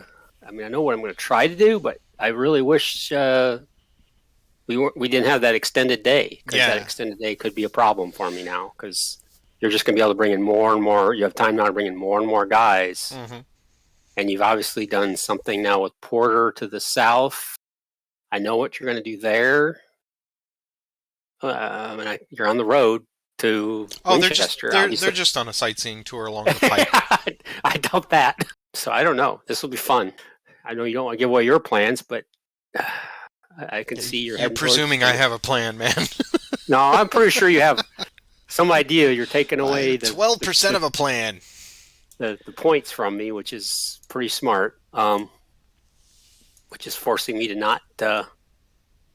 mean, I know what I'm going to try to do, but I really wish we didn't have that extended day because that yeah, extended day could be a problem for me now because you're just going to be able to bring in more and more. You have time now to bring in more and more guys, and you've obviously done something now with Porter to the south. I know what you're going to do there. You're on the road to Winchester. They're just on a sightseeing tour along the pike. I doubt that. So I don't know. This will be fun. I know you don't want to give away your plans, but I can see you're You're heading presuming I have a plan, man. No, I'm pretty sure you have some idea. You're taking away 12% of a plan. the points from me, which is pretty smart. Which is forcing me to not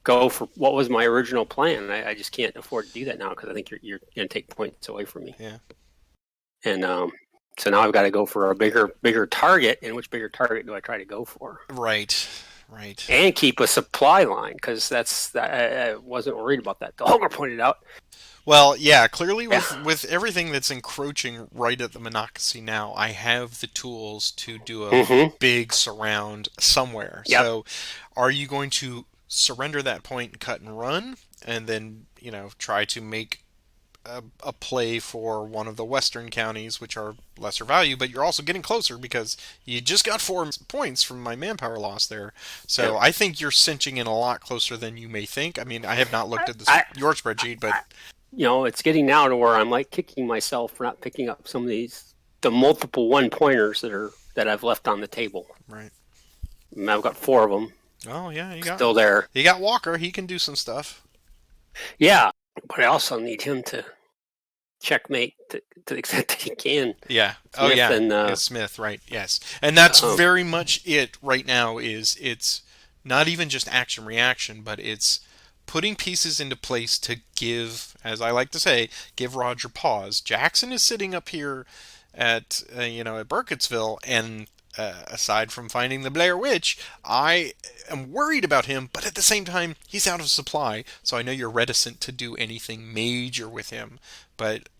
go for what was my original plan. I just can't afford to do that now because I think you're going to take points away from me. Yeah. And so now I've got to go for a bigger target. And which bigger target do I try to go for? Right. And keep a supply line because I wasn't worried about that. The Homer pointed out. Well, yeah, clearly with everything that's encroaching right at the Monocacy now, I have the tools to do a big surround somewhere. Yep. So, are you going to surrender that point and cut and run, and then try to make a play for one of the western counties, which are lesser value, but you're also getting closer because you just got 4 points from my manpower loss there. So I think you're cinching in a lot closer than you may think. I mean, I have not looked at your spreadsheet, but it's getting now to where I'm like kicking myself for not picking up some of the multiple 1-pointers that I've left on the table. Right. And I've got 4 of them. Oh yeah, still there. You got Walker. He can do some stuff. Yeah, but I also need him to checkmate to the extent that he can. Yeah. Smith And Smith. Right. Yes. And that's very much it right now. It's not even just action reaction, but it's putting pieces into place to give, as I like to say, give Roger pause. Jackson is sitting up here at at Burkittsville, and aside from finding the Blair Witch, I am worried about him, but at the same time, he's out of supply, so I know you're reticent to do anything major with him. But,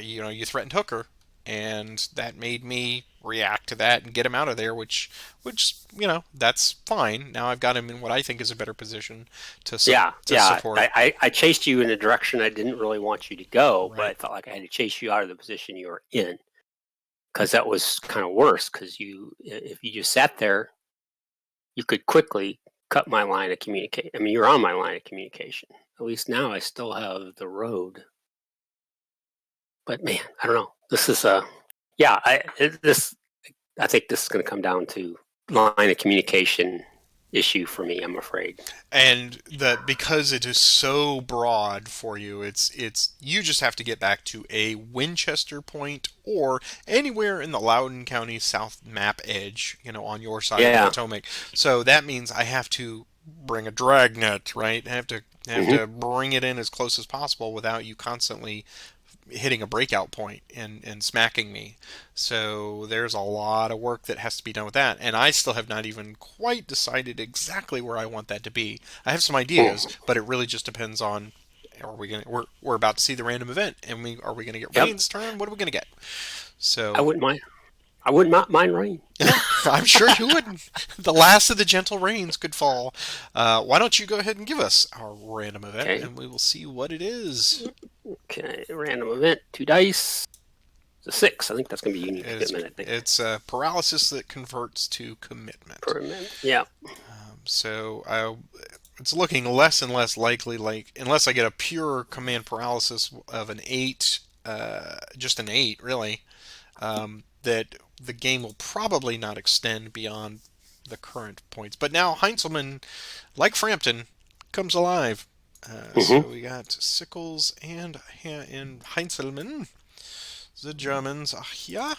you threatened Hooker, and that made me react to that and get him out of there, which that's fine. Now I've got him in what I think is a better position to support. I chased you in a direction I didn't really want you to go, Right. but I felt like I had to chase you out of the position you were in. because that was kind of worse. Because if you just sat there, you could quickly cut my line of communication. I mean, you're on my line of communication. At least now I still have the road. But man, I don't know. This is yeah. I think this is going to come down to line of communication issue for me. I'm afraid. And that because it is so broad for you, it's you just have to get back to a Winchester point or anywhere in the Loudoun County South map edge, on your side of the Yeah. Potomac. So that means I have to bring a dragnet, right? I have to Hmm. bring it in as close as possible without you constantly hitting a breakout point and smacking me. So there's a lot of work that has to be done with that, and I still have not even quite decided exactly where I want that to be. I have some ideas, but it really just depends on are we gonna we're about to see the random event, and are we gonna get Yep. rains turn? What are we gonna get? I So wouldn't mind. I would not mind rain. I'm sure you wouldn't. The last of the gentle rains could fall. Why don't you go ahead and give us our random event, Okay. and we will see what it is. Okay. Random event. 2 dice. It's a 6. I think that's going to be unique It's commitment. I think it's paralysis that converts to commitment. per minute. Yeah. So it's looking less and less likely, like unless I get a pure command paralysis of an 8, just an 8 really, that the game will probably not extend beyond the current points. But now Heinzelman, like Frampton, comes alive. Hmm. So we got Sickles and Heinzelman, the Germans. Ah, yeah.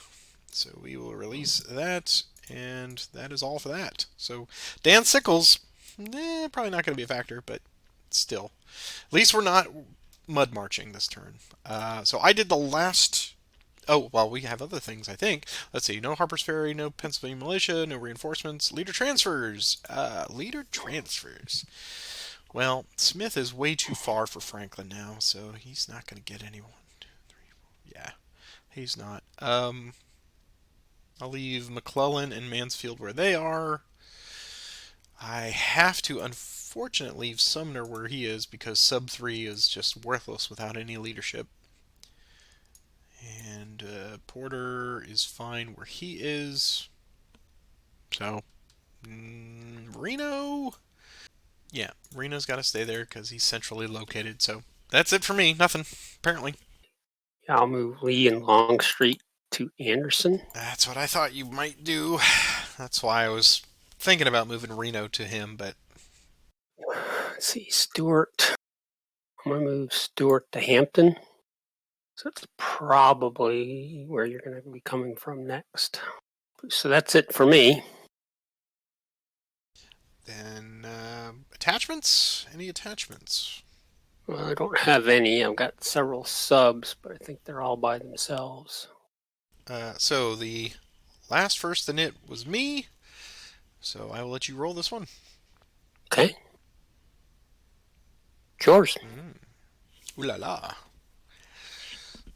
So we will release that, and that is all for that. So Dan Sickles, probably not going to be a factor, but still. At least we're not mud marching this turn. So I did the last. Oh, well, we have other things, I think. Let's see. No Harper's Ferry, no Pennsylvania Militia, no reinforcements. Leader transfers. Leader transfers. Well, Smith is way too far for Franklin now, so he's not going to get anyone. 2, 3, 4. Yeah, he's not. I'll leave McClellan and Mansfield where they are. I have to unfortunately leave Sumner where he is because sub 3 is just worthless without any leadership. And Porter is fine where he is. So, Reno? Yeah, Reno's got to stay there because he's centrally located. So, that's it for me. Nothing, apparently. Yeah, I'll move Lee and Longstreet to Anderson. That's what I thought you might do. That's why I was thinking about moving Reno to him, but Let's see, Stewart. I'm going to move Stewart to Hampton. So that's probably where you're going to be coming from next. So that's it for me. then attachments? Any attachments? Well, I don't have any. I've got several subs, but I think they're all by themselves. So the last first in it was me. So I will let you roll this one. Okay. It's yours. Ooh la la.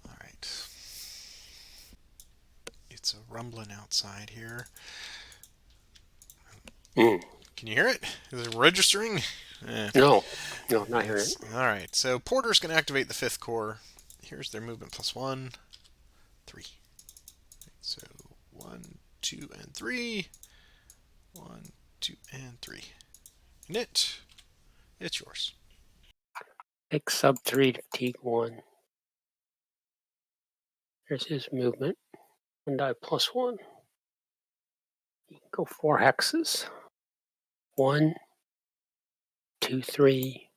All right. It's a rumbling outside here. Mm. Can you hear it? Is it registering? No, no, not hearing It's it. all right. So Porter's going to activate the fifth core. Here's their movement +1, 3. So 1, 2, and 3. 1, 2, and 3. And it's yours. Take sub 3 to fatigue 1. There's his movement. 1 die +1. You can go 4 hexes. 1, 2, 3,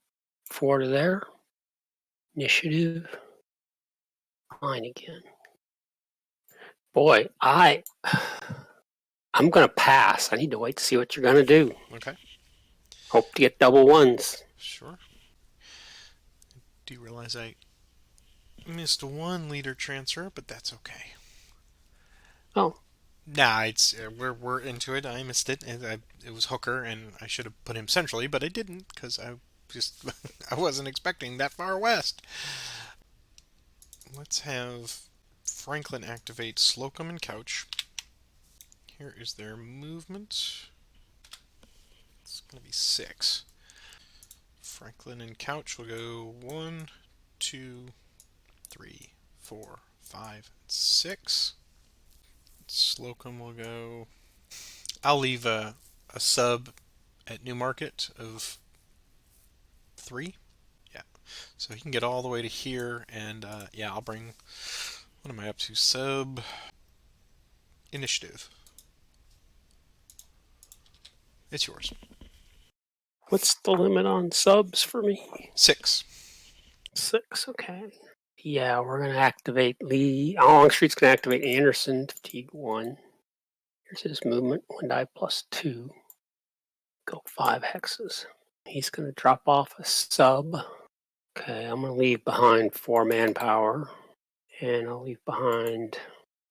4 to there. Initiative. Mine again. Boy, I'm gonna pass. I need to wait to see what you're gonna do. Okay. Hope to get double ones. Sure. Do you realize I missed one leader transfer, but that's okay. Oh, Nah, it's we're into it. I missed it. It was Hooker, and I should have put him centrally, but I didn't because I just I wasn't expecting that far west. Let's have Franklin activate Slocum and Couch. Here is their movement. It's gonna be 6. Franklin and Couch will go 1, 2, 3, 4, 5, 6. Slocum will go. I'll leave a sub at Newmarket of 3. Yeah. So he can get all the way to here, and yeah, I'll bring. What am I up to? Sub initiative. It's yours. What's the limit on subs for me? 6. 6. Okay. Yeah, we're gonna activate Lee. Longstreet's gonna activate Anderson. Fatigue 1. Here's his movement. 1 die +2. Go 5 hexes. He's gonna drop off a sub. Okay, I'm gonna leave behind 4 manpower, and I'll leave behind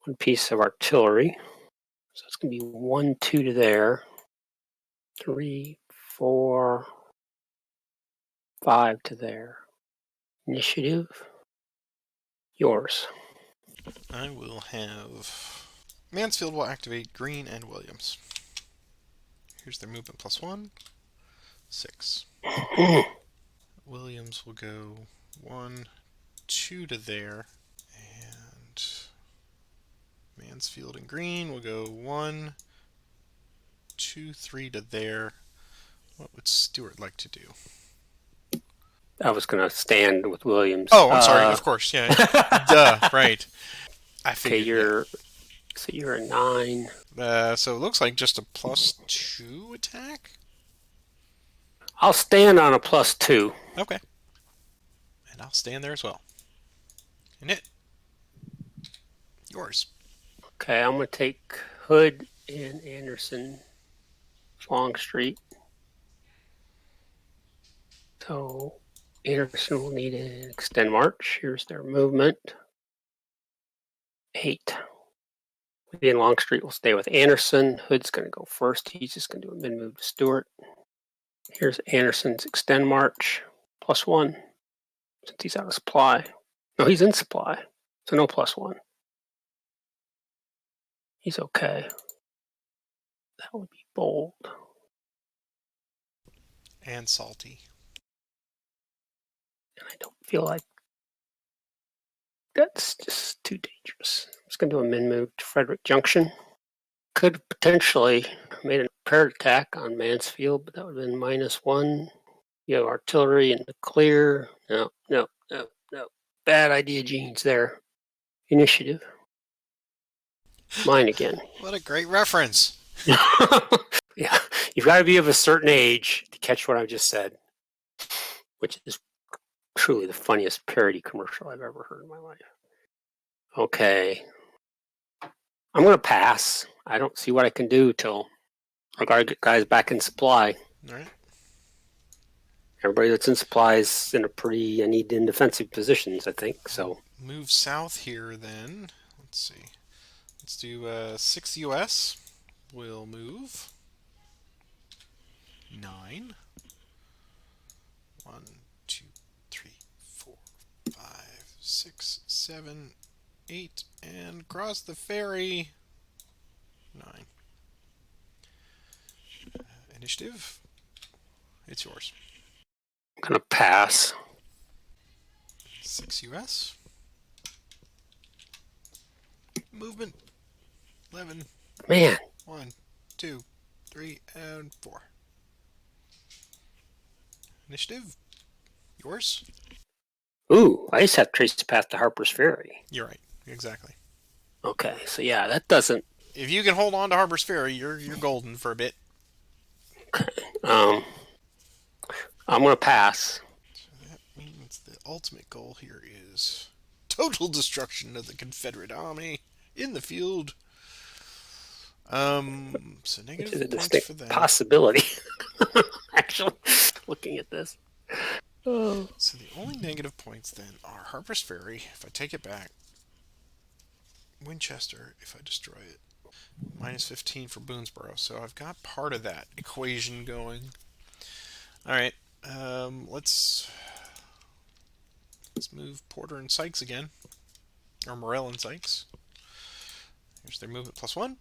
1 piece of artillery. So it's gonna be 1, 2 to there. 3, 4, 5 to there. Initiative. Yours. I will have. Mansfield will activate Green and Williams. Here's their movement +1. 6. Williams will go 1, 2 to there. And Mansfield and Green will go 1, 2, 3 to there. What would Stewart like to do? I was gonna stand with Williams. Oh, I'm sorry. Of course, yeah. Duh, right. I Okay, figured. so you're a 9. So it looks like just a +2 attack. I'll stand on a +2. Okay, and I'll stand there as well. And it. Yours. Okay, I'm gonna take Hood and Anderson, Longstreet. So Anderson will need an extend march. Here's their movement. 8. Lee and Longstreet will stay with Anderson. Hood's gonna go first. He's just gonna do a mid move to Stewart. Here's Anderson's extend march. +1. Since he's out of supply. No, he's in supply. So no +1. He's okay. That would be bold. And salty. And I don't feel like that's just too dangerous. I'm just going to do a min move to Frederick Junction. Could potentially made a paired attack on Mansfield, but that would have been -1. You have artillery in the clear. No. Bad idea, Gene's there. Initiative. Mine again. What a great reference. Yeah, you've got to be of a certain age to catch what I just said, which is truly the funniest parody commercial I've ever heard in my life. Okay. I'm going to pass. I don't see what I can do till I got to get guys back in supply. All right. Everybody that's in supply is in a pretty neat in defensive positions, I think. So move south here then. Let's see. Let's do 6 US. We'll move 9. 1, 2, 3, 4, 5, 6, 7, 8, and cross the ferry. 9. Initiative. It's yours. I'm going to pass. 6 US. Movement 11. Man. 1, 2, 3, and 4. Initiative. Yours. Ooh, I just have traced the path to Harper's Ferry. You're right. Exactly. Okay, so yeah, that doesn't. If you can hold on to Harper's Ferry, you're golden for a bit. Okay. I'm going to pass. So that means the ultimate goal here is total destruction of the Confederate army in the field. So negative Which is a points distinct for that. possibility. Actually, looking at this. Oh. So the only negative points then are Harper's Ferry, if I take it back, Winchester, if I destroy it, -15 for Boonesboro. So I've got part of that equation going. All right, let's move Porter and Sykes again, or Morell and Sykes. Here's their movement +1,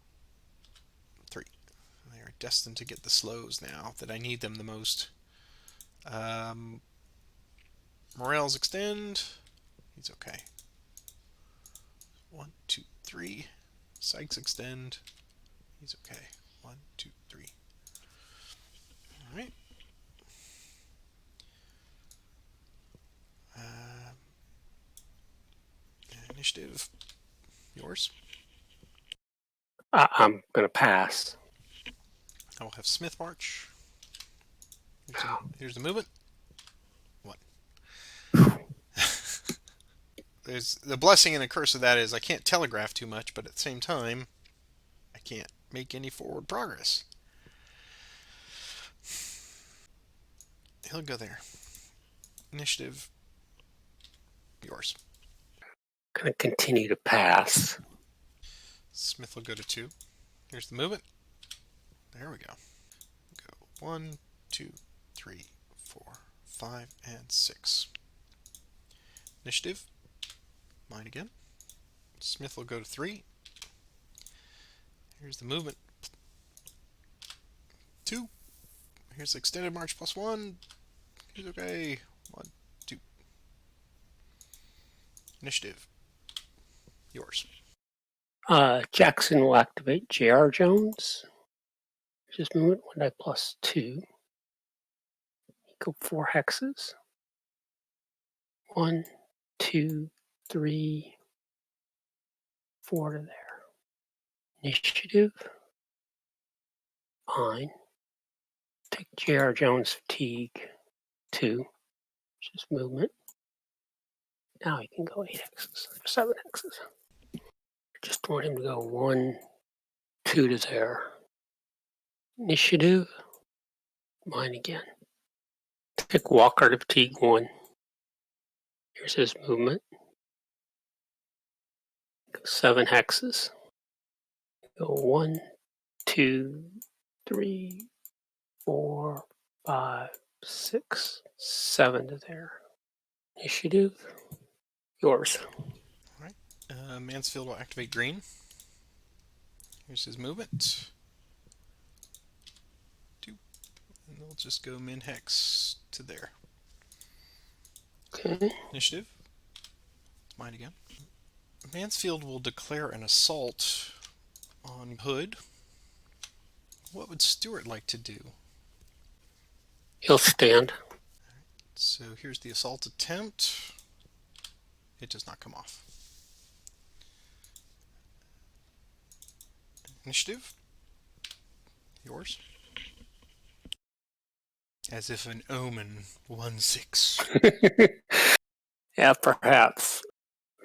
3. They are destined to get the slows now that I need them the most. Morell's extend. He's okay. 1, 2, 3. Sykes extend. He's okay. 1, 2, 3. All right. Initiative. Yours. I'm going to pass. I will have Smith march. Here's the movement. 1. There's the blessing and the curse of that is I can't telegraph too much, but at the same time, I can't make any forward progress. He'll go there. Initiative. Yours. Going to continue to pass. Smith will go to 2. Here's the movement. There we go. Go 1, 2, 3, 4, 5, and 6. Initiative. Mine again. Smith will go to 3. Here's the movement. 2. Here's the extended march plus 1. He's okay. 1, 2. Initiative. Yours. Jackson will activate J.R. Jones. Just movement 1 die plus 2. Go 4 hexes. 1, 2, 3, 4 to there. Initiative. Fine. Take J.R. Jones fatigue 2. Just movement. Now he can go 8 hexes, 7 hexes. Just want him to go 1, 2 to there. Initiative. Mine again. Take Walker to fatigue 1. Here's his movement. Go 7 hexes. Go 1, 2, 3, 4, 5, 6, 7 to there. Initiative. Yours. All right. Mansfield will activate green. Here's his movement. 2. And they'll just go min hex to there. Okay. Initiative. It's mine again. Mansfield will declare an assault on Hood. What would Stewart like to do? He'll stand. So here's the assault attempt. It does not come off. Initiative. Yours. As if an omen. 1, 6. Yeah, perhaps.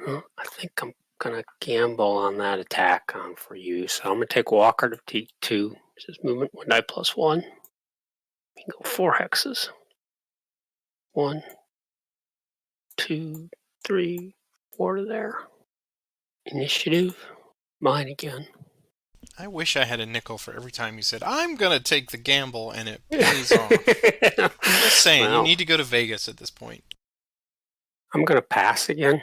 Well, I think I'm gonna gamble on that attack on for you. So I'm gonna take Walker to T2. Just movement 1 die plus 1. You can go 4 hexes. 1, 2, 3, 4 to there. Initiative. Mine again. I wish I had a nickel for every time you said, I'm going to take the gamble, and it pays off. Just saying, Well, you need to go to Vegas at this point. I'm gonna pass again.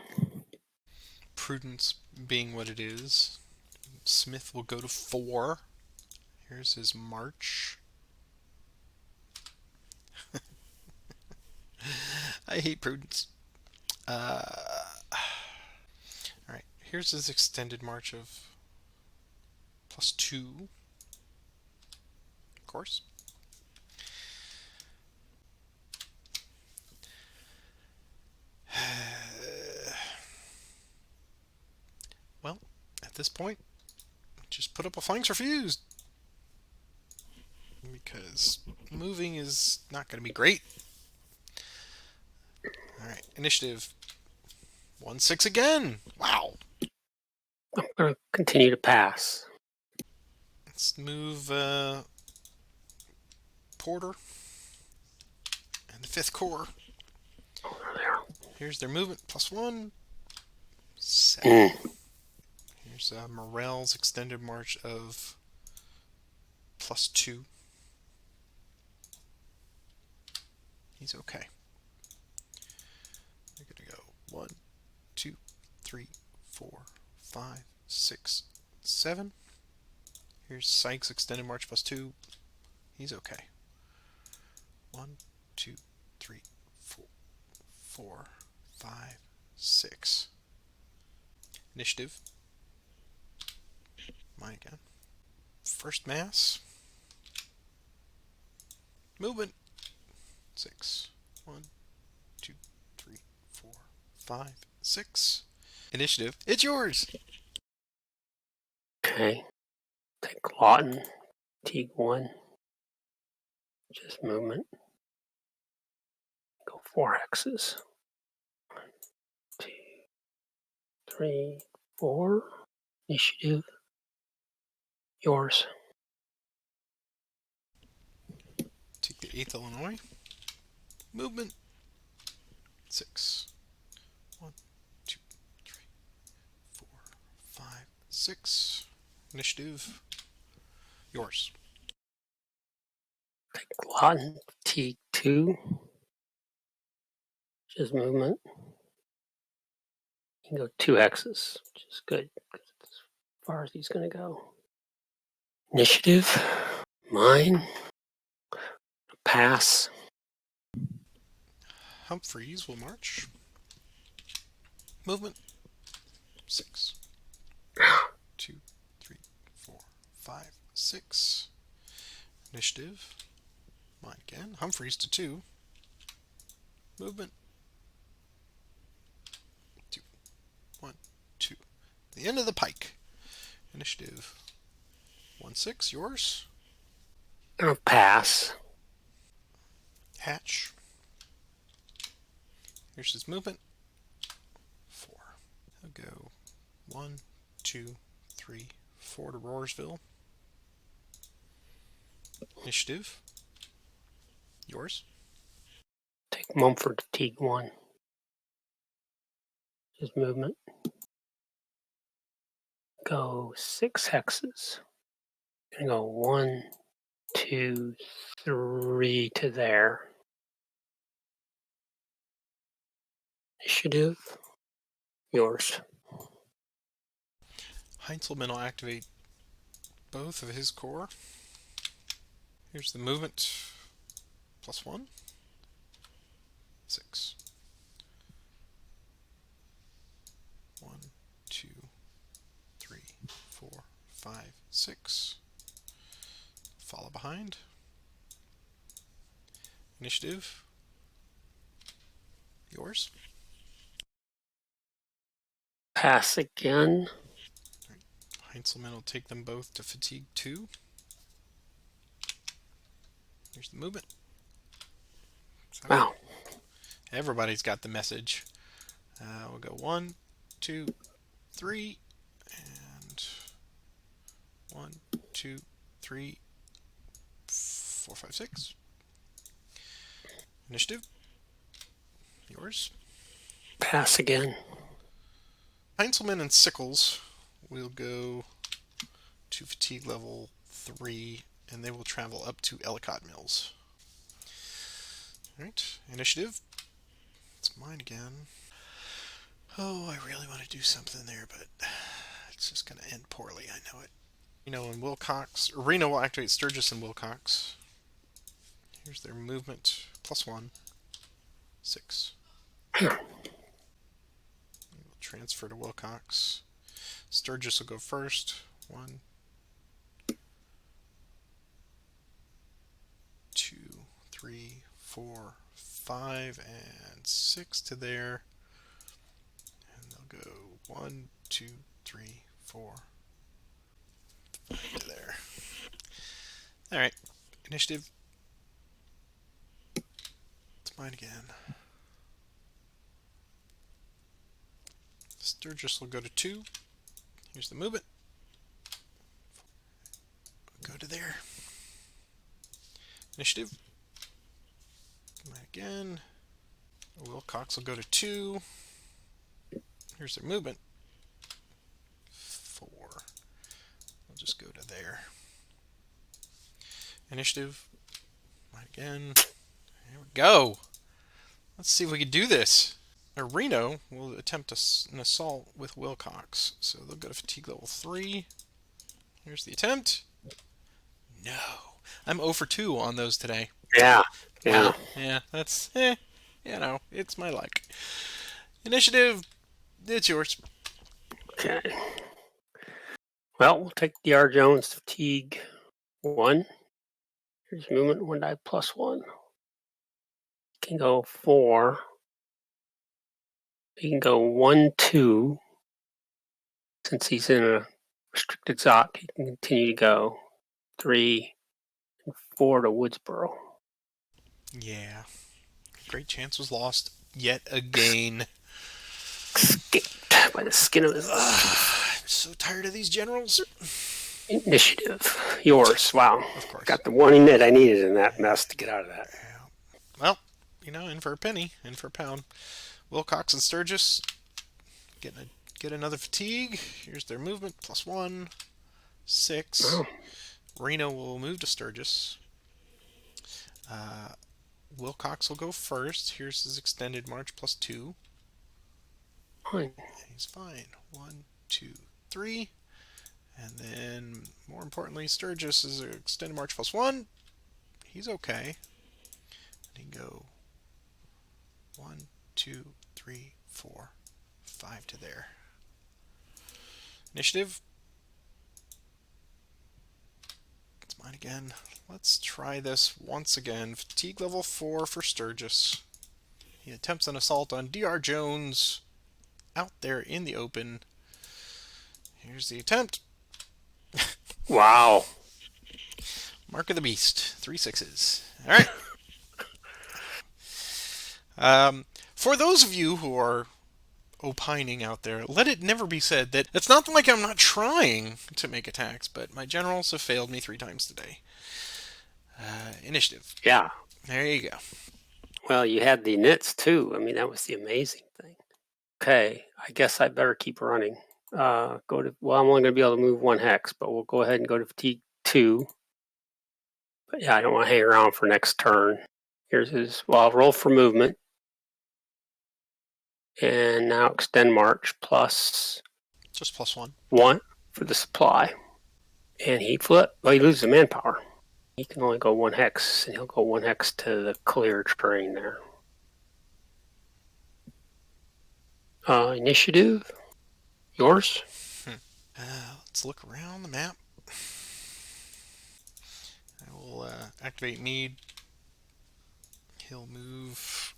Prudence being what it is. Smith will go to 4. Here's his march. I hate Prudence. Alright, here's his extended march of plus 2. Of course. Well, at this point, just put up a flanks refused. Because moving is not going to be great. Alright, initiative. 1, 6 again. Wow. I'm gonna continue to pass. Let's move Porter and the 5th Corps. Over there. Here's their movement plus 1. 7. Here's Morel's extended march of plus 2. He's okay. They're going to go 1, 2, 3, 4, 5, 6, 7. Here's Sykes extended march plus 2. He's okay. 1, 2, 3, 4, 4, 5, 6. Initiative. Mine again. First mass. Movement. 6. 1, 2, 3, 4, 5, 6. Initiative. It's yours. Okay. Take Lawton, Teague 1. Just movement. Go 4 hexes. 1, 2, 3, 4. Initiative. Yours. Take the 8th Illinois. Movement. 6. 1, 2, 3, 4, 5, 6. Initiative. Yours. Take Lawton, Teague 2. Just movement. You can go 2 hexes, which is good. Because it's as far as he's going to go. Initiative. Mine. Pass. Humphreys will march. Movement. 6. 2, 3, 4, 5, 6. Initiative. Mine again. Humphreys to 2. Movement. 2. 1, 2. The end of the pike. Initiative. 1, 6. Yours. Gonna pass. Hatch. Here's his movement. 4. I'll go 1, 2, 3, 4 to Roarsville. Initiative. Yours. Take Mumford, Teague 1. Just movement. Go 6 hexes. Gonna go 1, 2, 3 to there. Initiative. Yours. Heinzelman will activate both of his core. Here's the movement. +1. 6. 1, 2, 3, 4, 5, 6. Follow behind. Initiative. Yours. Pass again. Heinzelman will take them both to fatigue 2. Here's the movement. So Wow. everybody's got the message. We'll go 1, 2, 3, and 1, 2, 3, 4, 5, 6. Initiative. Yours. Pass again. Heinzelman and Sickles will go to fatigue level 3, and they will travel up to Ellicott Mills. Alright, initiative. It's mine again. Oh, I really want to do something there, but it's just going to end poorly, I know it. Reno and Wilcox. Reno will activate Sturgis and Wilcox. Here's their movement. +1. 6. We'll transfer to Wilcox. Sturgis will go first. 1, 2, 3, 4, 5, and 6 to there. And they'll go 1, 2, 3, 4, 5 to there. Alright. Initiative. It's mine again. Sturgis will go to 2. Here's the movement. Go to there. Initiative. Mine again. Wilcox will go to 2. Here's their movement. 4. We'll just go to there. Initiative. Mine again. There we go. Let's see if we can do this. Reno will attempt an assault with Wilcox. So they'll go to fatigue level 3. Here's the attempt. No. I'm 0 for 2 on those today. Yeah. Yeah. Wow. Yeah, that's, it's my luck. Initiative. It's yours. Okay. Well, we'll take D.R. Jones fatigue 1. Here's movement 1 die +1. Can go 4. He can go 1, 2. Since he's in a restricted ZOC, he can continue to go 3 and 4 to Woodsboro. Yeah. Great chance was lost yet again. Escaped by the skin of his little teeth. I'm so tired of these generals. Initiative. Yours. Wow. Of course. Got the one unit I needed in that mess to get out of that. Well, in for a penny, in for a pound. Wilcox and Sturgis get another fatigue. Here's their movement +1, 6. Oh, Reno will move to Sturgis. Wilcox will go first. Here's his extended march +2. fine. He's fine. 1, 2, 3. And then, more importantly, Sturgis is an extended march +1. He's okay. And he can go 1, 2, 3, 4, 5 to there. Initiative. It's mine again. Let's try this once again. Fatigue level 4 for Sturgis. He attempts an assault on D.R. Jones out there in the open. Here's the attempt. Wow. Mark of the Beast. 3 6s. All right. For those of you who are opining out there, let it never be said that it's not like I'm not trying to make attacks, but my generals have failed me 3 times today. Initiative. Yeah. There you go. Well, you had the knits too. I mean, that was the amazing thing. Okay. I guess I better keep running. I'm only going to be able to move 1 hex, but we'll go ahead and go to fatigue 2. But yeah, I don't want to hang around for next turn. Here's his, I'll roll for movement. And now extend march plus Just +1. 1 for the supply. And he loses the manpower. He can only go 1 hex, and he'll go 1 hex to the cleared terrain there. Initiative. Yours? Let's look around the map. I will activate Meade. He'll move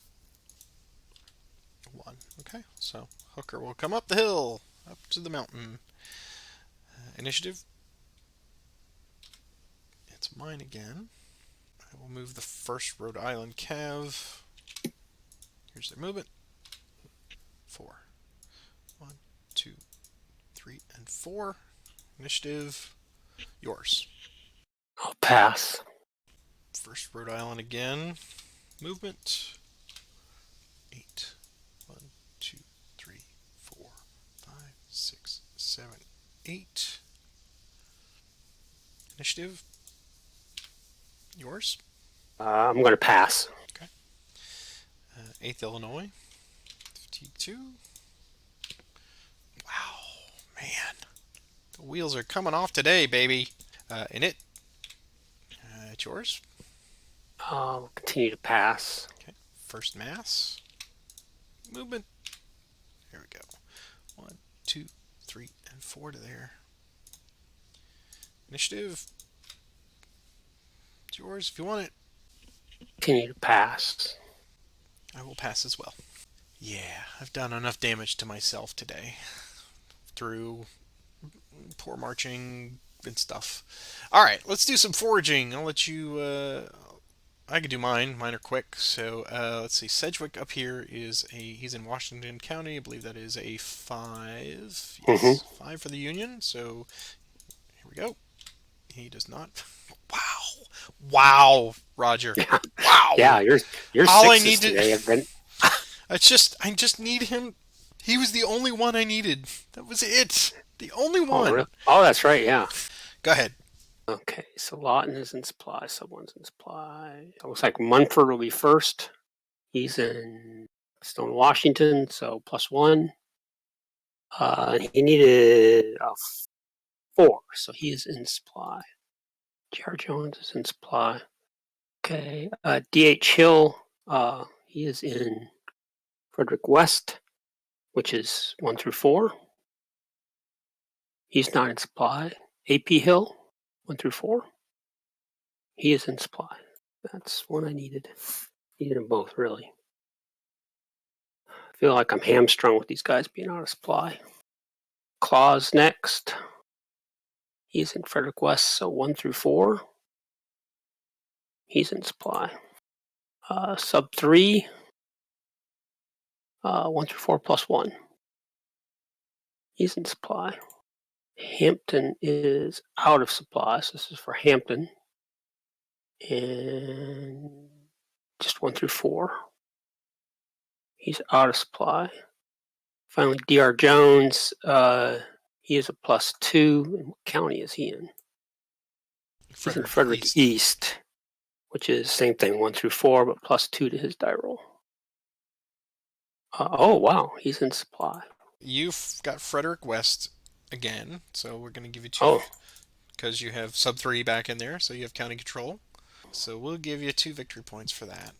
1. Okay, so Hooker will come up the hill, up to the mountain. Initiative. It's mine again. I will move the 1st Rhode Island Cav. Here's their movement. 4. 1, 2, 3, and 4. Initiative. Yours. I'll pass. 1st Rhode Island again. Movement. 8. 1, 2, 3, 4, 5, 6, 7, 8. Initiative. Yours. I'm going to pass. Okay. 8th Illinois. Fatigue 2. Wow, man. The wheels are coming off today, baby. It's yours. I'll continue to pass. Okay. 1st Mass. Movement. Here we go. 1, 2, 3, and 4 to there. Initiative. It's yours if you want it. Continue to pass. I will pass as well. Yeah, I've done enough damage to myself today through poor marching and stuff. All right, let's do some foraging. I'll let you. I can do mine. Mine are quick. So let's see. Sedgwick up here he's in Washington County. I believe that is a 5. Yes, 5 for the Union. So here we go. He does not. Wow, Roger. Wow. Yeah, your All I sixes need today have been. I just need him. He was the only one I needed. That was it. The only one. Really? Oh, that's right. Yeah. Go ahead. Okay, so Lawton is in supply. Someone's in supply. It looks like Munford will be first. He's still in Washington, so +1. He needed a 4, so he is in supply. J.R. Jones is in supply. Okay, D.H. Hill, he is in Frederick West, which is 1 through 4. He's not in supply. AP Hill, 1 through 4. He is in supply. That's one I needed. Needed them both, really. I feel like I'm hamstrung with these guys being out of supply. Claus next. He's in Frederick West, so 1 through 4. He's in supply. Sub 3. 1 through 4 plus 1. He's in supply. Hampton is out of supply, so this is for Hampton. And just 1 through 4. He's out of supply. Finally, D.R. Jones, he is a +2. And what county is he in? He's in Frederick East, which is same thing, 1 through 4, but +2 to his die roll. Oh, wow, he's in supply. You've got Frederick West again, so we're going to give you 2 because you have sub 3 back in there, so you have county control. So we'll give you 2 victory points for that.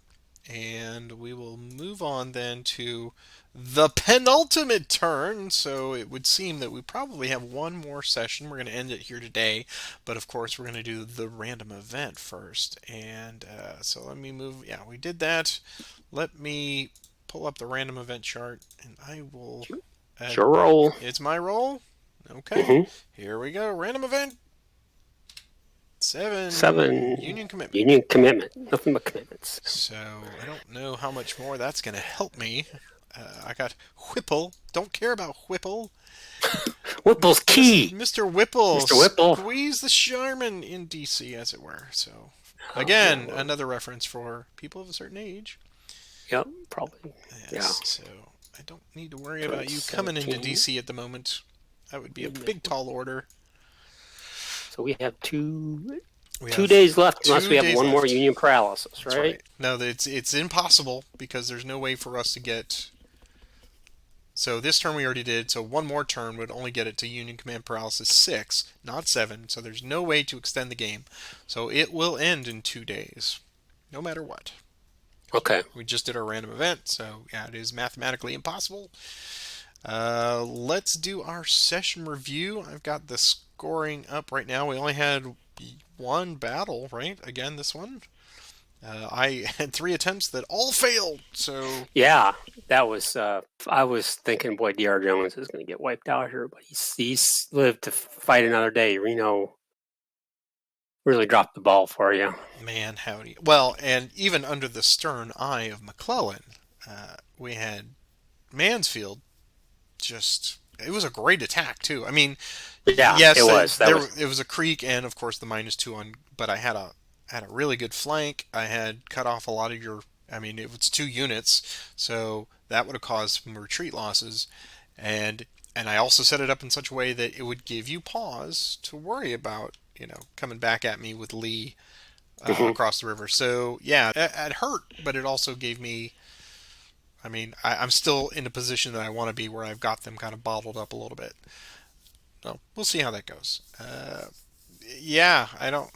And we will move on then to the penultimate turn. So it would seem that we probably have one more session. We're going to end it here today. But of course, we're going to do the random event first. And so let me move. Yeah, we did that. Let me pull up the random event chart. And I will... It's your roll. It's my roll? Okay. Here we go. Random event. 7. Union commitment. Union commitment. Nothing but commitments. So I don't know how much more that's going to help me. I got Whipple. Don't care about Whipple. Whipple's key. Mr. Whipple. Mr. Whipple. Squeeze the Charmin in DC, as it were. So again, another reference for people of a certain age. Yep, probably. Yes, yeah. So I don't need to worry about you coming into DC at the moment. That would be a big, tall order. So we have 2 days left, unless we have one more Union paralysis, right? No, it's impossible because there's no way for us to get... So this turn we already did, so one more turn would only get it to Union Command Paralysis 6, not 7, so there's no way to extend the game. So it will end in 2 days, no matter what. Okay. We just did our random event, so yeah, it is mathematically impossible. Let's do our session review. I've got the scoring up right now. We only had one battle, right? Again, this one. I had 3 attempts that all failed. So yeah, that was. I was thinking, boy, D.R. Jones is going to get wiped out here, but he's lived to fight another day. Reno really dropped the ball for you. Man, howdy. Well, and even under the stern eye of McClellan, we had Mansfield. It was a great attack too. I mean, yeah, yes, it was. It was a creek, and of course the -2 on. But I had a really good flank. I had cut off a lot of your. I mean, it was 2 units, so that would have caused some retreat losses, and I also set it up in such a way that it would give you pause to worry about coming back at me with Lee across the river. So yeah, it hurt, but it also gave me. I mean, I'm still in a position that I want to be where I've got them kind of bottled up a little bit. So we'll see how that goes. Yeah, I don't...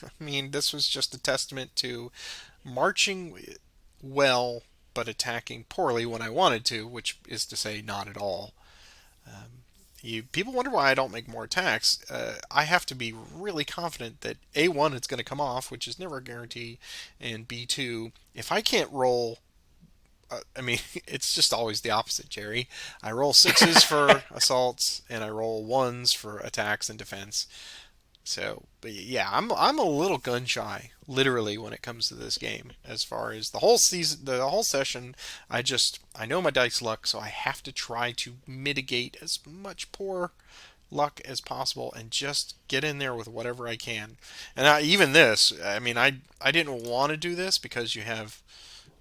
I mean, this was just a testament to marching well, but attacking poorly when I wanted to, which is to say not at all. People wonder why I don't make more attacks. I have to be really confident that A1 it's going to come off, which is never a guarantee, and B2, if I can't roll... I mean, it's just always the opposite, Jerry. I roll 6s for assaults, and I roll 1s for attacks and defense. So, but yeah, I'm a little gun shy, literally, when it comes to this game. As far as the whole season, the whole session, I know my dice luck, so I have to try to mitigate as much poor luck as possible and just get in there with whatever I can. And even this, I mean, I didn't want to do this because you have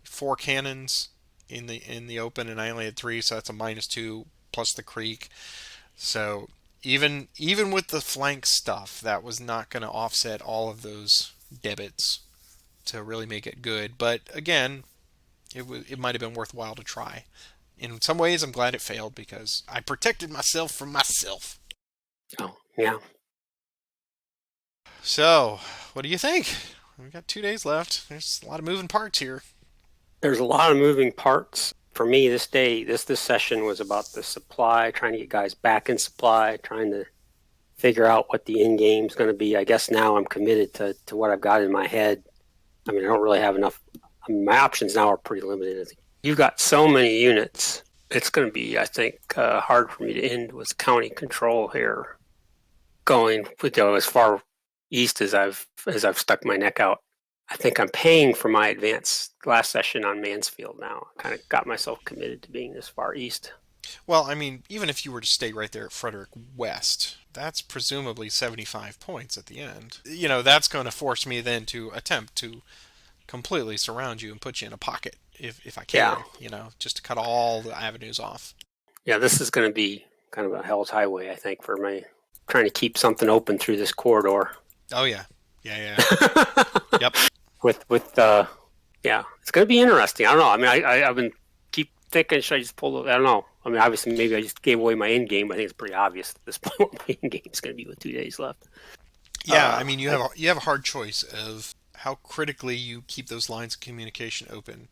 4 cannons in the open, and I only had 3, so that's a -2 plus the creek. So even with the flank stuff, that was not going to offset all of those debits to really make it good. But again, it might have been worthwhile to try. In some ways, I'm glad it failed because I protected myself from myself. Oh, yeah. So, what do you think? We've got 2 days left. There's a lot of moving parts here. There's a lot of moving parts. For me, this session was about the supply, trying to get guys back in supply, trying to figure out what the end game is going to be. I guess now I'm committed to what I've got in my head. I mean, I don't really have enough. I mean, my options now are pretty limited. You've got so many units. It's going to be, I think, hard for me to end with county control here, going as far east as I've stuck my neck out. I think I'm paying for my advance last session on Mansfield now. I kind of got myself committed to being this far east. Well, I mean, even if you were to stay right there at Frederick West, that's presumably 75 points at the end. That's going to force me then to attempt to completely surround you and put you in a pocket if I Yeah. can, just to cut all the avenues off. Yeah, this is going to be kind of a hell's highway, I think, for me. Trying to keep something open through this corridor. Oh, yeah. Yeah. Yep. Yeah, it's going to be interesting. I don't know. I mean, I've been keep thinking, should I just pull the, I don't know. I mean, obviously, maybe I just gave away my end game. I think it's pretty obvious at this point what my end game is going to be with 2 days left. Yeah, I mean, you have a hard choice of how critically you keep those lines of communication open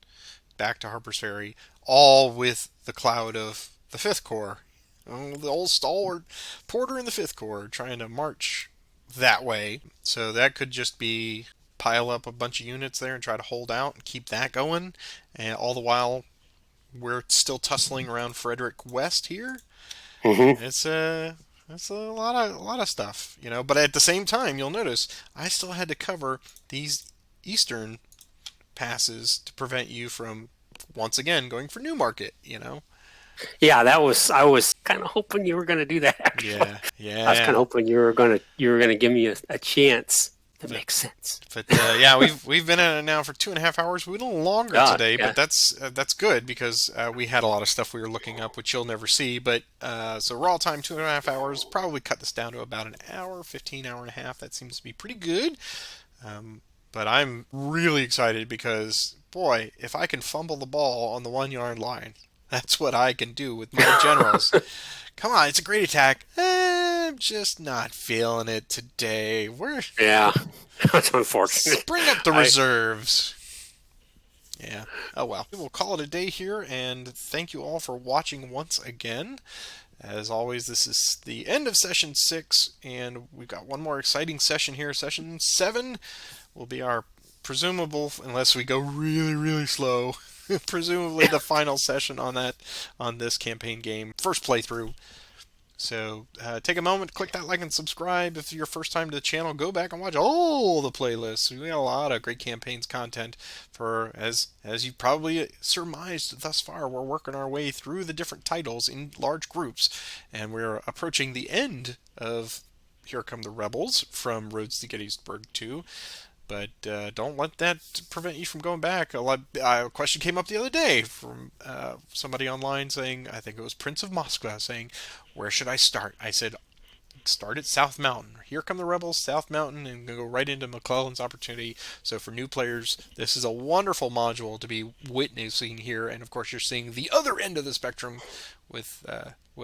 back to Harper's Ferry, all with the cloud of the Fifth Corps, the old stalwart Porter in the Fifth Corps trying to march that way. So that could just be pile up a bunch of units there and try to hold out and keep that going, and all the while we're still tussling around Frederick West here. Mm-hmm. It's a lot of stuff, But at the same time, you'll notice I still had to cover these eastern passes to prevent you from once again going for Newmarket. Yeah, I was kind of hoping you were going to do that. Actually, Yeah. I was kind of hoping you were going to give me a chance. That makes sense. But yeah, we've been at it now for 2.5 hours. We went a little longer today, yeah. but that's good because we had a lot of stuff we were looking up, which you'll never see. But so raw time 2.5 hours. Probably cut this down to about an hour, 15 hour and a half. That seems to be pretty good. But I'm really excited because boy, if I can fumble the ball on the 1 yard line, that's what I can do with my generals. Come on, it's a great attack. I'm just not feeling it today. Yeah, that's unfortunate. Bring up the reserves. Yeah. Oh well. We'll call it a day here, and thank you all for watching once again. As always, this is the end of session 6, and we've got one more exciting session here. Session 7 will be our presumable, unless we go really, really slow, presumably the final session on this campaign game. First playthrough. So take a moment, click that like and subscribe. If it's your first time to the channel, go back and watch all the playlists. We got a lot of great campaigns content for, as you probably surmised thus far, we're working our way through the different titles in large groups, and we're approaching the end of Here Come the Rebels from Roads to Gettysburg 2. But don't let that prevent you from going back. A question came up the other day from somebody online saying, I think it was Prince of Moscow, saying, where should I start? I said, start at South Mountain. Here Come the Rebels, South Mountain, and go right into McClellan's Opportunity. So for new players, this is a wonderful module to be witnessing here. And of course, you're seeing the other end of the spectrum with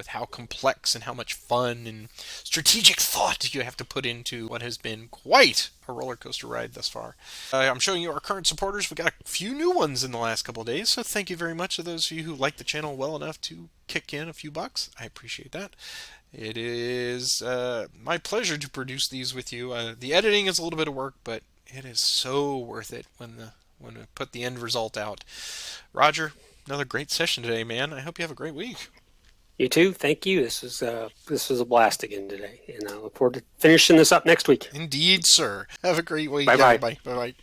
how complex and how much fun and strategic thought you have to put into what has been quite a roller coaster ride thus far. I'm showing you our current supporters. We got a few new ones in the last couple of days, so thank you very much to those of you who like the channel well enough to kick in a few bucks. I appreciate that. It is my pleasure to produce these with you. The editing is a little bit of work, but it is so worth it when we put the end result out. Roger, another great session today, man. I hope you have a great week. You too. Thank you. This was a blast again today, and I look forward to finishing this up next week. Indeed, sir. Have a great week. Bye-bye. Bye bye.